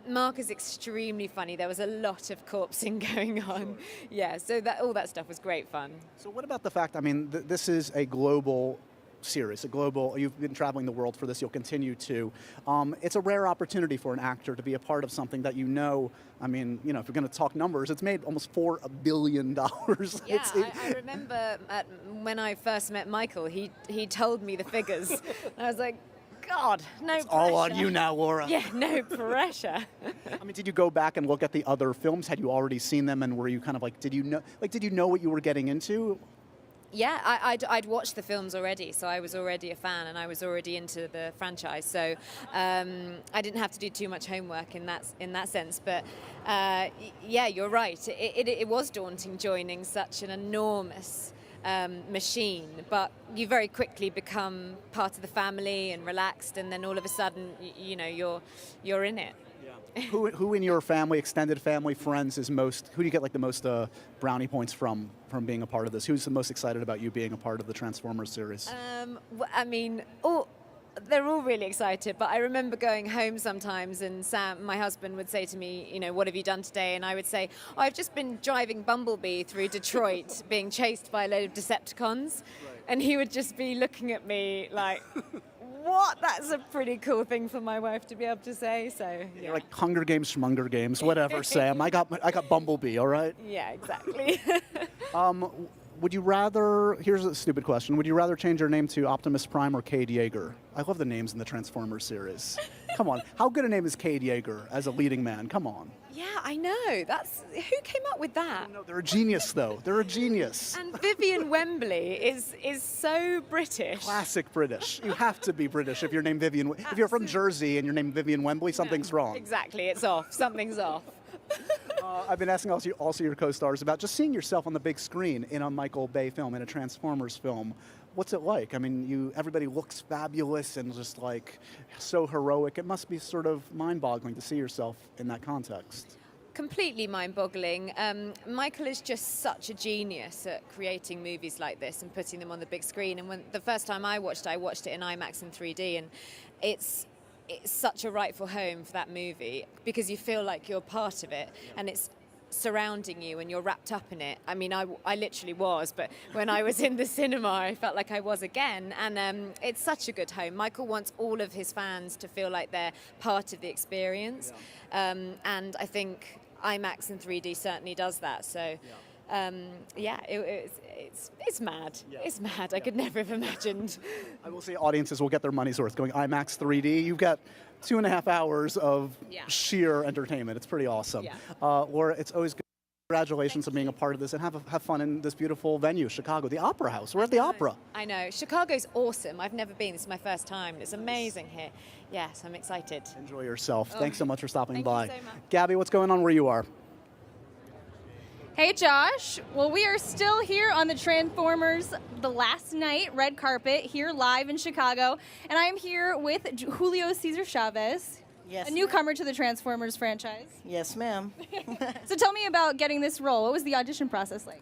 Mark is extremely funny. There was a lot of corpsing going on. Yeah, so all that stuff was great fun. So what about the fact, I mean, this is a global series, you've been traveling the world for this, you'll continue to. It's a rare opportunity for an actor to be a part of something that I mean, if you're going to talk numbers, it's made almost $4 billion. Yeah, I remember when I first met Michael, he told me the figures. I was like, God, no it's pressure. all on you now, Laura. Yeah, no pressure. I mean, did you go back and look at the other films? Had you already seen them, and were you kind of like, did you know what you were getting into? Yeah, I'd watched the films already, so I was already a fan and I was already into the franchise. So I didn't have to do too much homework in that sense. But yeah, you're right. It was daunting joining such an enormous machine, but you very quickly become part of the family and relaxed, and then all of a sudden, you're in it. Who in your family, extended family, friends, who do you get like the most brownie points from being a part of this? Who's the most excited about you being a part of the Transformers series? I mean, they're all really excited, but I remember going home sometimes and Sam, my husband, would say to me, what have you done today? And I would say, I've just been driving Bumblebee through Detroit being chased by a load of Decepticons. Right. And he would just be looking at me like, what? That's a pretty cool thing for my wife to be able to say. So yeah. Like Hunger Games, Schmunger Games, whatever, Sam. I got Bumblebee, all right? Yeah, exactly. Would you rather, here's a stupid question, would you rather change your name to Optimus Prime or Cade Yeager? I love the names in the Transformers series. Come on, how good a name is Cade Yeager as a leading man? Come on. Yeah, I know. Who came up with that? No, they're a genius, though. They're a genius. And Vivian Wembley is so British. Classic British. You have to be British if you're named Vivian. Absolutely. If you're from Jersey and you're named Vivian Wembley, something's wrong. Exactly, it's off. Something's off. I've been asking also your co-stars about just seeing yourself on the big screen in a Michael Bay film, in a Transformers film. What's it like? I mean, everybody looks fabulous and just like so heroic. It must be sort of mind-boggling to see yourself in that context. Completely mind-boggling. Michael is just such a genius at creating movies like this and putting them on the big screen. And the first time I watched it in IMAX and 3D, and it's such a rightful home for that movie because you feel like you're part of it and it's surrounding you and you're wrapped up in it. I mean, I literally was, but when I was in the cinema, I felt like I was again. And it's such a good home. Michael wants all of his fans to feel like they're part of the experience. And I think IMAX and 3D certainly does that. So, it's mad. Yeah. It's mad. I could never have imagined. I will say audiences will get their money's worth going IMAX 3D. You've got 2.5 hours of sheer entertainment. It's pretty awesome. Yeah. Laura, it's always great congratulations on being a part of this, and have fun in this beautiful venue, Chicago, the Opera House. We're at the Opera. I know. Chicago's awesome. I've never been. This is my first time. It's amazing here. Yes, I'm excited. Enjoy yourself. Oh. Thanks so much for stopping Thank by. you so much. Gabby, what's going on where you are? Hey, Josh. Well, we are still here on the Transformers The Last Night red carpet here live in Chicago, and I am here with Julio Cesar Chavez, Yes, a newcomer to the Transformers franchise. Yes, ma'am. So tell me about getting this role. What was the audition process like?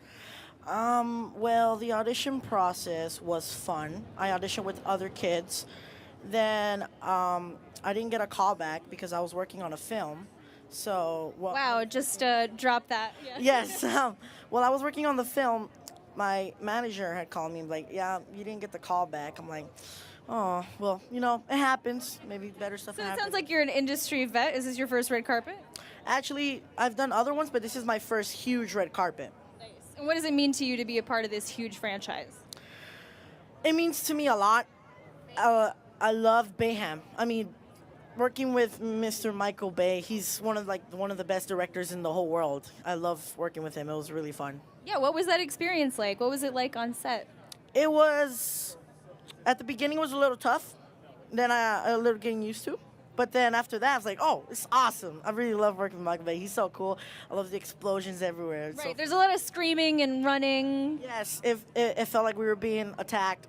Well, the audition process was fun. I auditioned with other kids. Then I didn't get a call back because I was working on a film. So, well, Wow, just drop that. Yeah. Yes. Well, I was working on the film. My manager had called me and like, yeah, you didn't get the call back. I'm like, oh, well, you know, it happens. Maybe better stuff So it happens. sounds like you're an industry vet. Is this your first red carpet? Actually, I've done other ones, but this is my first huge red carpet. And what does it mean to you to be a part of this huge franchise? It means to me a lot. I love Bayham. I mean, working with Mr. Michael Bay, he's one of the best directors in the whole world. I love working with him. It was really fun. Yeah, what was that experience like? What was it like on set? It was, at the beginning, it was a little tough. Then a little getting used to. But then after that, I was like, oh, it's awesome. I really love working with Michael Bay. He's so cool. I love the explosions everywhere. It's Right, so there's a lot of screaming and running. Yes, it felt like we were being attacked.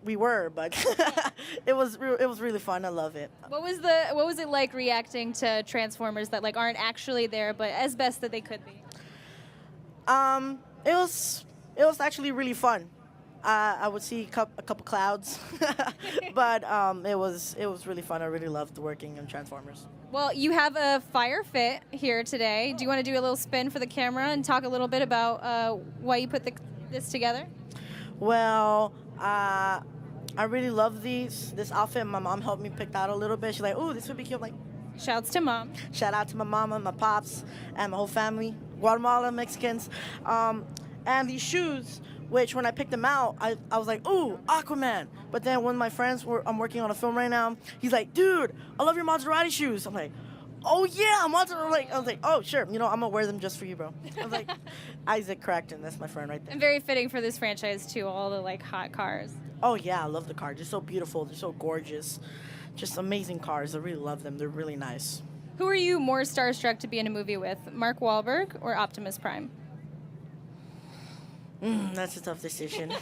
We were, but it was really fun. I love it. What was it like reacting to Transformers that like aren't actually there, but as best that they could be? It was actually really fun. I would see a couple clouds, but it was really fun. I really loved working on Transformers. Well, you have a fire fit here today. Do you want to do a little spin for the camera and talk a little bit about why you put this together? Well, I really love this outfit. My mom helped me pick out a little bit. She's like, "Ooh, this would be cute." I'm like, shouts to mom. Shout out to my mama, my pops, and my whole family, Guatemala Mexicans. And these shoes, which when I picked them out, I was like, "Ooh, Aquaman." But then when my friends I'm working on a film right now, he's like, "Dude, I love your Maserati shoes." I'm like, "Oh yeah, Maserati." I was like, "Oh sure, you know, I'm gonna wear them just for you, bro." I was like, Isaac Crackton, that's my friend right there. And very fitting for this franchise too. All the like hot cars. Oh yeah, I love the cars. They're so beautiful. They're so gorgeous. Just amazing cars. I really love them. They're really nice. Who are you more starstruck to be in a movie with, Mark Wahlberg or Optimus Prime? That's a tough decision.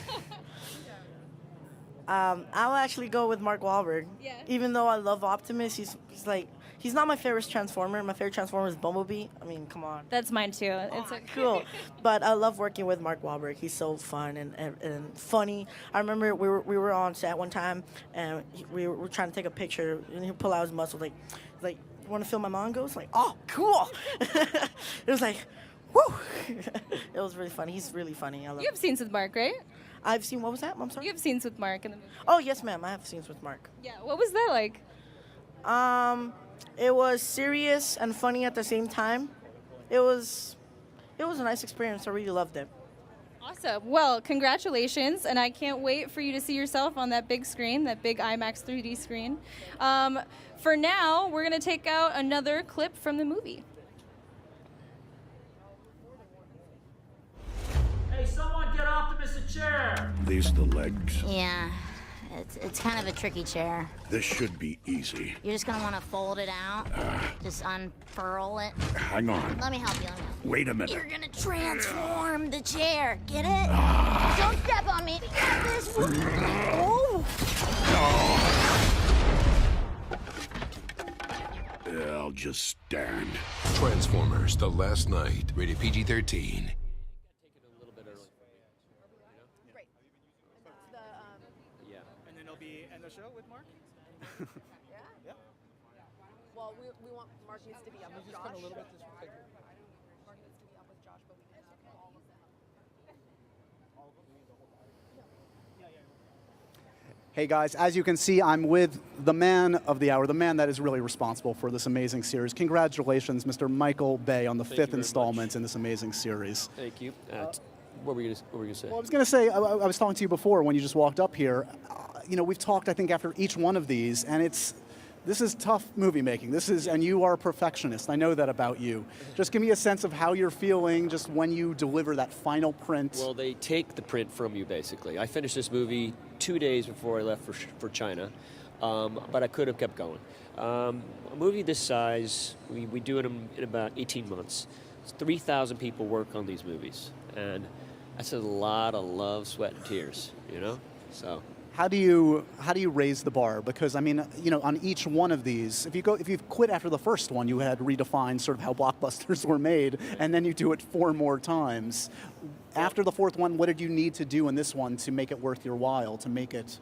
I'll actually go with Mark Wahlberg. Yeah. Even though I love Optimus, he's not my favorite Transformer. My favorite Transformer is Bumblebee. I mean, come on. That's mine too. It's Cool. But I love working with Mark Wahlberg. He's so fun and funny. I remember we were on set one time and we were trying to take a picture and he pulled out his muscle like, you want to film my mangos? Like, oh, cool. It was like, woo. It was really funny. He's really funny. I love You have scenes with Mark, right? I've seen, what was that? I'm sorry? You have scenes with Mark in the movie. Oh, yes, ma'am. I have scenes with Mark. Yeah. What was that like? It was serious and funny at the same time. It was a nice experience. I really loved it. Awesome. Well, congratulations, and I can't wait for you to see yourself on that big screen, that big IMAX 3D screen. For now, we're going to take out another clip from the movie. Hey, someone get Optimus a chair! These the legs. Yeah, it's kind of a tricky chair. This should be easy. You're just gonna want to fold it out, just unfurl it. Hang on. Let me help you. Wait a minute. You're gonna transform the chair. Get it? Don't step on me. Get this. Oh. I'll just stand. Transformers: The Last Night. Rated PG-13. Yeah. And then it'll be end the show with Mark? Yeah. Well, we want Mark needs to be up with Josh. Mark needs to be up with Josh, but we can have all of them. Hey guys, as you can see, I'm with the man of the hour, the man that is really responsible for this amazing series. Congratulations, Mr. Michael Bay, on the fifth installment in this amazing series. Thank you. What were you going to say? Well, I was going to say, I was talking to you before when you just walked up here. You know, we've talked, I think, after each one of these, and This is tough movie making. And you are a perfectionist. I know that about you. Just give me a sense of how you're feeling just when you deliver that final print. Well, they take the print from you, basically. I finished this movie 2 days before I left for China, but I could have kept going. A movie this size, we do it in about 18 months. 3,000 people work on these movies, and that's a lot of love, sweat, and tears, you know? So. How do you raise the bar? Because I mean, you know, on each one of these, if you quit after the first one, you had redefined sort of how blockbusters were made, and then you do it 4 more times. After the 4th one, what did you need to do in this one to make it worth your while, to make it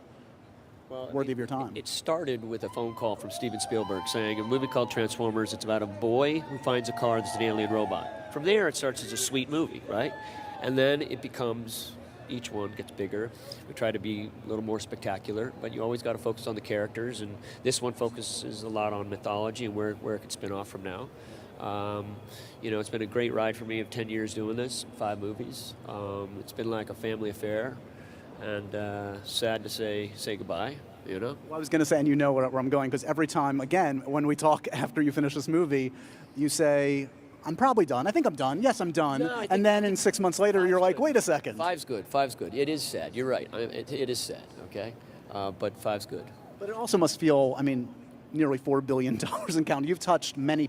worthy of your time? It started with a phone call from Steven Spielberg saying a movie called Transformers, it's about a boy who finds a car that's an alien robot. From there, it starts as a sweet movie, right? And then it becomes, each one gets bigger. We try to be a little more spectacular, but you always got to focus on the characters, and this one focuses a lot on mythology and where it could spin off from now. You know, it's been a great ride for me of 10 years doing this, 5 movies. It's been like a family affair, and sad to say goodbye, you know? Well, I was going to say, and you know where I'm going, because every time, again, when we talk after you finish this movie, you say, I'm probably done. I think I'm done. Yes, I'm done. No, and then in 6 months later, you're like, wait a second. 5's good. 5's good. It is sad. You're right. It is sad, okay? But 5's good. But it also must feel, I mean, nearly $4 billion in count. You've touched many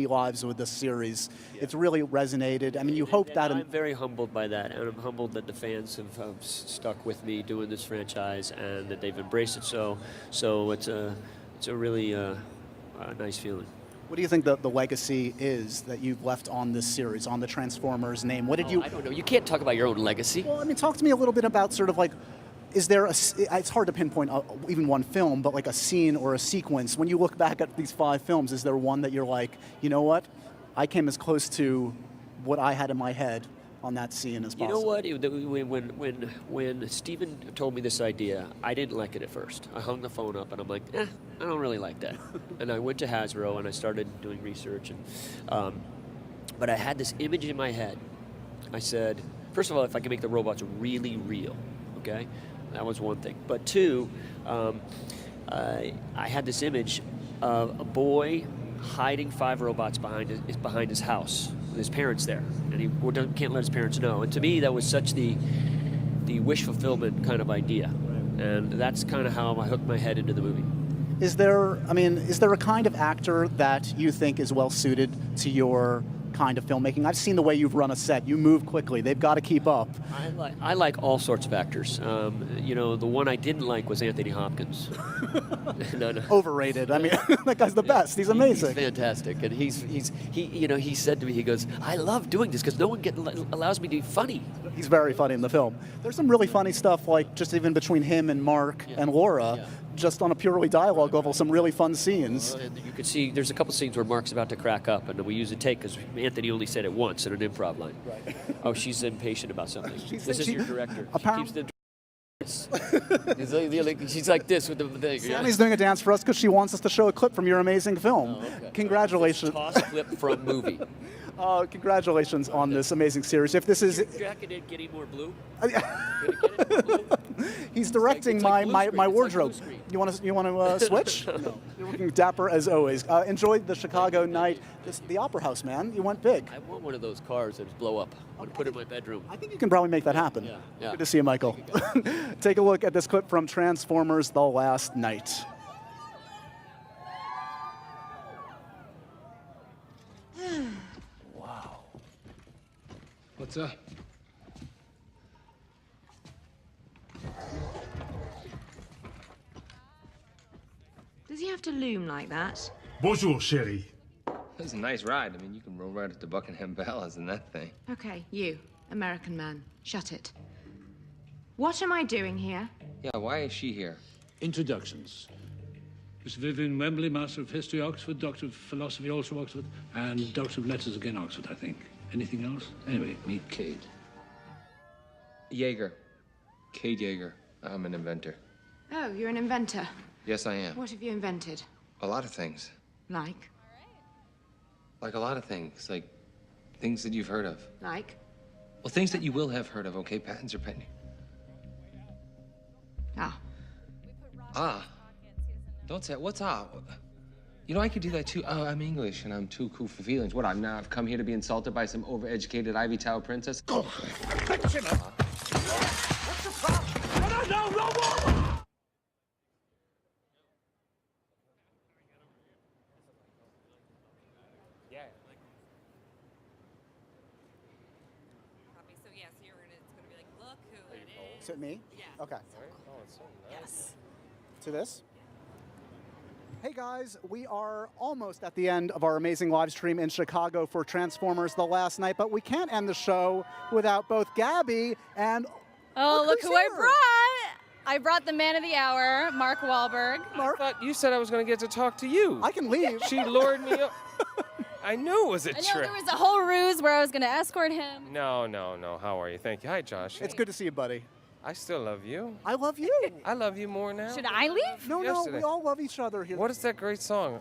lives with this series. Yeah. It's really resonated. I mean, you hope that... I'm very humbled by that, and I'm humbled that the fans have stuck with me doing this franchise and that they've embraced it so it's a really nice feeling. What do you think the legacy is that you've left on this series, on the Transformers name? What did you... I don't know. You can't talk about your own legacy. Well, I mean, talk to me a little bit about sort of like, is there it's hard to pinpoint even one film, but like a scene or a sequence. When you look back at these 5 films, is there one that you're like, you know what? I came as close to what I had in my head on that scene as possible. You know what? When Steven told me this idea, I didn't like it at first. I hung the phone up and I'm like, I don't really like that. And I went to Hasbro and I started doing research. And but I had this image in my head. I said, first of all, if I can make the robots really real, okay? That was one thing. But 2, I had this image of a boy hiding 5 robots behind his house with his parents there, and he can't let his parents know. And to me, that was such the wish fulfillment kind of idea, and that's kind of how I hooked my head into the movie. Is there a kind of actor that you think is well suited to your kind of filmmaking? I've seen the way you've run a set. You move quickly. They've got to keep up. I like all sorts of actors. You know, the one I didn't like was Anthony Hopkins. No. Overrated. I mean, that guy's the best. He's amazing. He's fantastic, and he said to me, he goes, I love doing this because no one allows me to be funny. He's very funny in the film. There's some really funny stuff, like just even between him and Mark and Laura. Just on a purely dialogue level, some really fun scenes. You can see there's a couple scenes where Mark's about to crack up, and we use a take because Anthony only said it once in an improv line. Right. Oh, she's impatient about something. This is your director. Apparently. She's like this with the thing. Sammy's doing a dance for us because she wants us to show a clip from your amazing film. Oh, okay. Congratulations. Toss a clip from movie. Congratulations on this amazing series. If this is... Your jacket didn't get any more blue? He's directing my wardrobe. You want to switch? No. You're looking dapper as always. Enjoy the Chicago night. The Opera House, man. You went big. I want one of those cars that blow up. I want to put it in my bedroom. I think you can probably make that happen. Yeah. Good to see you, Michael. Take a look at this clip from Transformers: The Last Night. Wow. What's up? Does he have to loom like that? Bonjour, chérie. It was a nice ride. I mean, you can roll right up to Buckingham Palace in that thing. Okay, you, American man, shut it. What am I doing here? Yeah, why is she here? Introductions. Miss Vivian Wembley, Master of History, Oxford, Doctor of Philosophy, also Oxford, and Doctor of Letters, again, Oxford, I think. Anything else? Anyway, meet Kate. Jaeger. Kate Jaeger. I'm an inventor. Oh, you're an inventor. Yes, I am. What have you invented? A lot of things. Like? Like a lot of things. Like things that you've heard of. Like? Well, things that you will have heard of, okay? Patents are pending. Ah. Ah. Don't say, what's up? You know, I could do that too. Oh, I'm English and I'm too cool for feelings. What, I've come here to be insulted by some overeducated Ivy Tower princess? Go! What's the problem? No more! So yes, it's gonna be like, look who it is. Is it me? Yeah. Okay. Oh, it's so nice. Yes. To this? Hey guys, we are almost at the end of our amazing live stream in Chicago for Transformers The Last Night, but we can't end the show without both Gabby and... Oh, look who's who I here. brought! I brought the man of the hour, Mark Wahlberg. I thought you said I was going to get to talk to you. I can leave. She lured me up. I knew it was a I know trick. there was a whole ruse where I was going to escort him. No. How are you? Thank you. Hi, Josh. It's good to see you, buddy. I still love you. I love you. I love you more now. Should I leave? No, Yesterday. we all love each other here. What is that great song?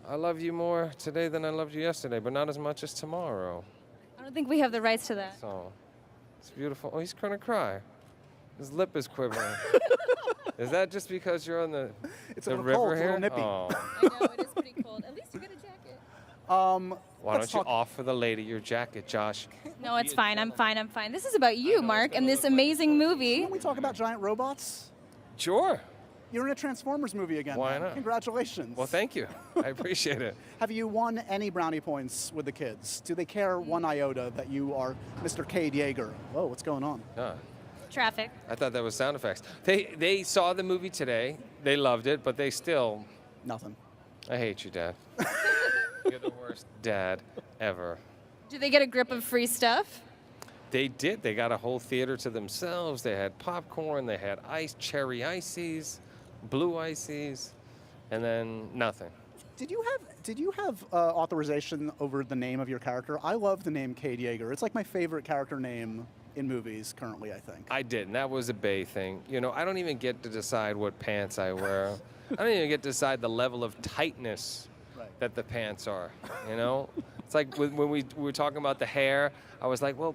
I love you more today than I loved you yesterday, but not as much as tomorrow. I don't think we have the rights to that. So, it's beautiful. Oh, he's gonna cry. His lip is quivering. Is that just because you're on the It's a the little river cold, it's a here? little nippy. Oh. I know, it is pretty cold. At least you get a jacket. Why don't you offer the lady your jacket, Josh? No, it's fine. I'm fine. This is about you, Mark, and this amazing movie. Can we talk about giant robots? Sure. You're in a Transformers movie again. Why man. not? Congratulations. Well, thank you. I appreciate it. Have you won any brownie points with the kids? Do they care one iota that you are Mr. Cade Yeager? Whoa, what's going on? Traffic. I thought that was sound effects. They saw the movie today. They loved it, but they still... Nothing. I hate you, Dad. You're the worst dad ever. Do they get a grip of free stuff? They did. They got a whole theater to themselves. They had popcorn. They had cherry ices, blue ices, and then nothing. Did you have authorization over the name of your character? I love the name Cade Yeager. It's like my favorite character name in movies currently, I think. I did, and that was a Bay thing. You know, I don't even get to decide what pants I wear. I don't even get to decide the level of tightness that the pants are, you know? It's like when we were talking about the hair, I was like, well,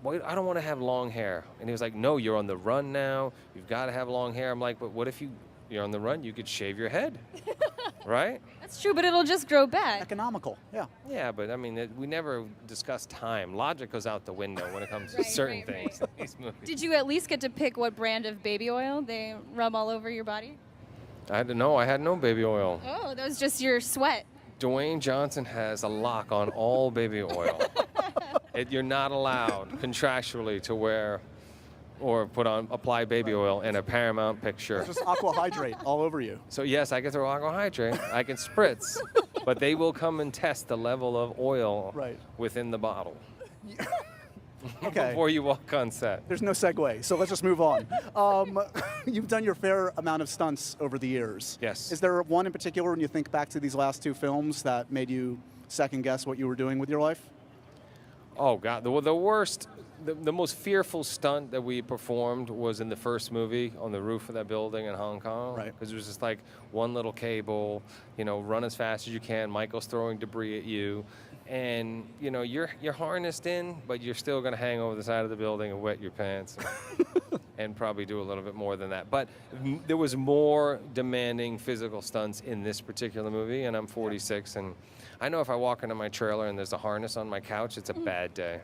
I don't want to have long hair. And he was like, no, you're on the run now. You've got to have long hair. I'm like, but what if you're on the run? You could shave your head, right? That's true, but it'll just grow back. Economical, yeah. Yeah, but I mean, we never discuss time. Logic goes out the window when it comes to certain things in these movies. Did you at least get to pick what brand of baby oil they rub all over your body? I had no baby oil. Oh, that was just your sweat. Dwayne Johnson has a lock on all baby oil. You're not allowed contractually to wear or apply baby oil in a Paramount picture. It's just aqua hydrate all over you. So yes, I can throw aqua hydrate. I can spritz, but they will come and test the level of oil within the bottle. Okay. Before you walk on set. There's no segue, so let's just move on. You've done your fair amount of stunts over the years. Yes. Is there one in particular when you think back to these last two films that made you second guess what you were doing with your life? Oh God, the worst, the most fearful stunt that we performed was in the first movie on the roof of that building in Hong Kong. Right. Because it was just like one little cable, you know, run as fast as you can. Michael's throwing debris at you. And you know you're harnessed in, but you're still going to hang over the side of the building and wet your pants, and probably do a little bit more than that. But there was more demanding physical stunts in this particular movie, and I'm 46, and I know if I walk into my trailer and there's a harness on my couch, it's a bad day.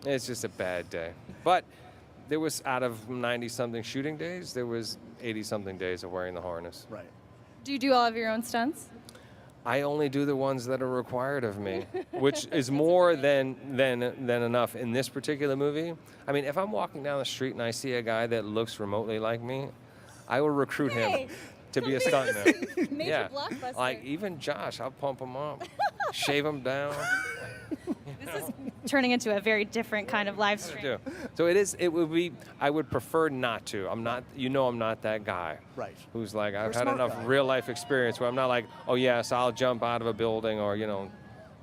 It's just a bad day. But there was, out of 90-something shooting days, there was 80-something days of wearing the harness. Right. Do you do all of your own stunts? I only do the ones that are required of me, which is more than enough in this particular movie. I mean, if I'm walking down the street and I see a guy that looks remotely like me, I will recruit him to be a stuntman. Major blockbuster. Like even Josh, I'll pump him up, shave him down. This is turning into a very different kind of live stream. So it would be, I would prefer not to. I'm not, I'm not that guy. Right. Who's like, I've You're a had smart enough guy. real life experience where I'm not like, oh yes, I'll jump out of a building or,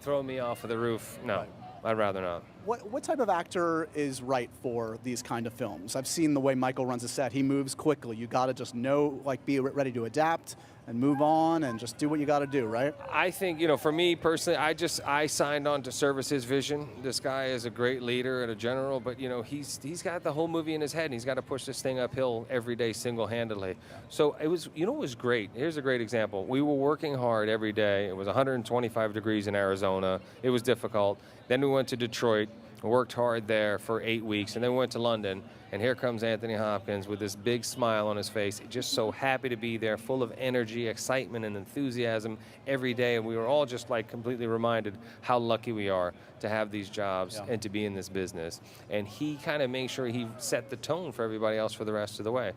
throw me off of the roof. No, I'd rather not. What type of actor is right for these kind of films? I've seen the way Michael runs a set. He moves quickly. You got to just know, be ready to adapt and move on and just do what you got to do, right? I think, for me personally, I signed on to service his vision. This guy is a great leader and a general, but he's got the whole movie in his head, and he's got to push this thing uphill every day single-handedly. So it was great. Here's a great example. We were working hard every day. It was 125 degrees in Arizona. It was difficult. Then we went to Detroit, worked hard there for 8 weeks, and then we went to London. And here comes Anthony Hopkins with this big smile on his face, just so happy to be there, full of energy, excitement, and enthusiasm every day. And we were all just like completely reminded how lucky we are to have these jobs and to be in this business. And he kind of made sure he set the tone for everybody else for the rest of the way.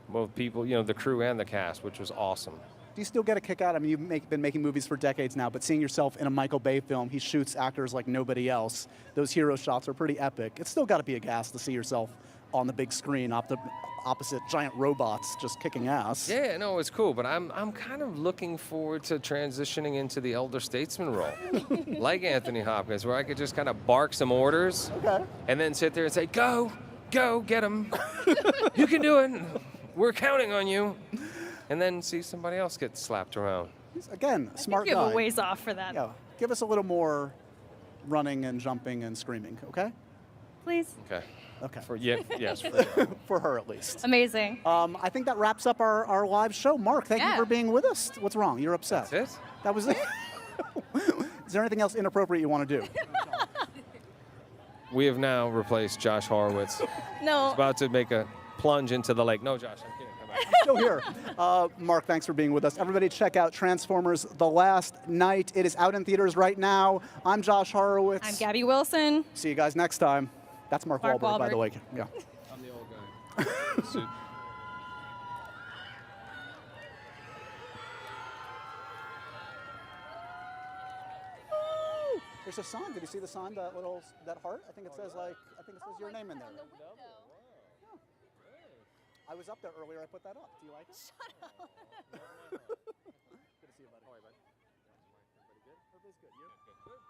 Both people, the crew and the cast, which was awesome. Do you still get a kick out? I mean, you've been making movies for decades now, but seeing yourself in a Michael Bay film, he shoots actors like nobody else. Those hero shots are pretty epic. It's still got to be a gas to see yourself on the big screen opposite giant robots just kicking ass. Yeah, no, it's cool, but I'm kind of looking forward to transitioning into the elder statesman role, like Anthony Hopkins, where I could just kind of bark some orders and then sit there and say, go, get him. You can do it. We're counting on you. And then see somebody else get slapped around. Again, smart guy. You have a ways off for that. Yeah, give us a little more running and jumping and screaming, okay? Please. Okay. Yes. For her, at least. Amazing. I think that wraps up our live show. Mark, thank you for being with us. What's wrong? You're upset. That's it? That was it? Is there anything else inappropriate you want to do? We have now replaced Josh Horowitz. No. He's about to make a plunge into the lake. No, Josh, I'm kidding. Come back. I'm still here. Mark, thanks for being with us. Everybody check out Transformers The Last Night. It is out in theaters right now. I'm Josh Horowitz. I'm Gabby Wilson. See you guys next time. That's Mark Wahlberg, by the way. Yeah. I'm the old guy. Suit. There's a sign. Did you see the sign? That heart? I think it says your name in there. Yeah. I was up there earlier. I put that up. Do you like it? Shut up. Good to see you, buddy. How are you, bud? Everybody good? Everybody's good. You? Good.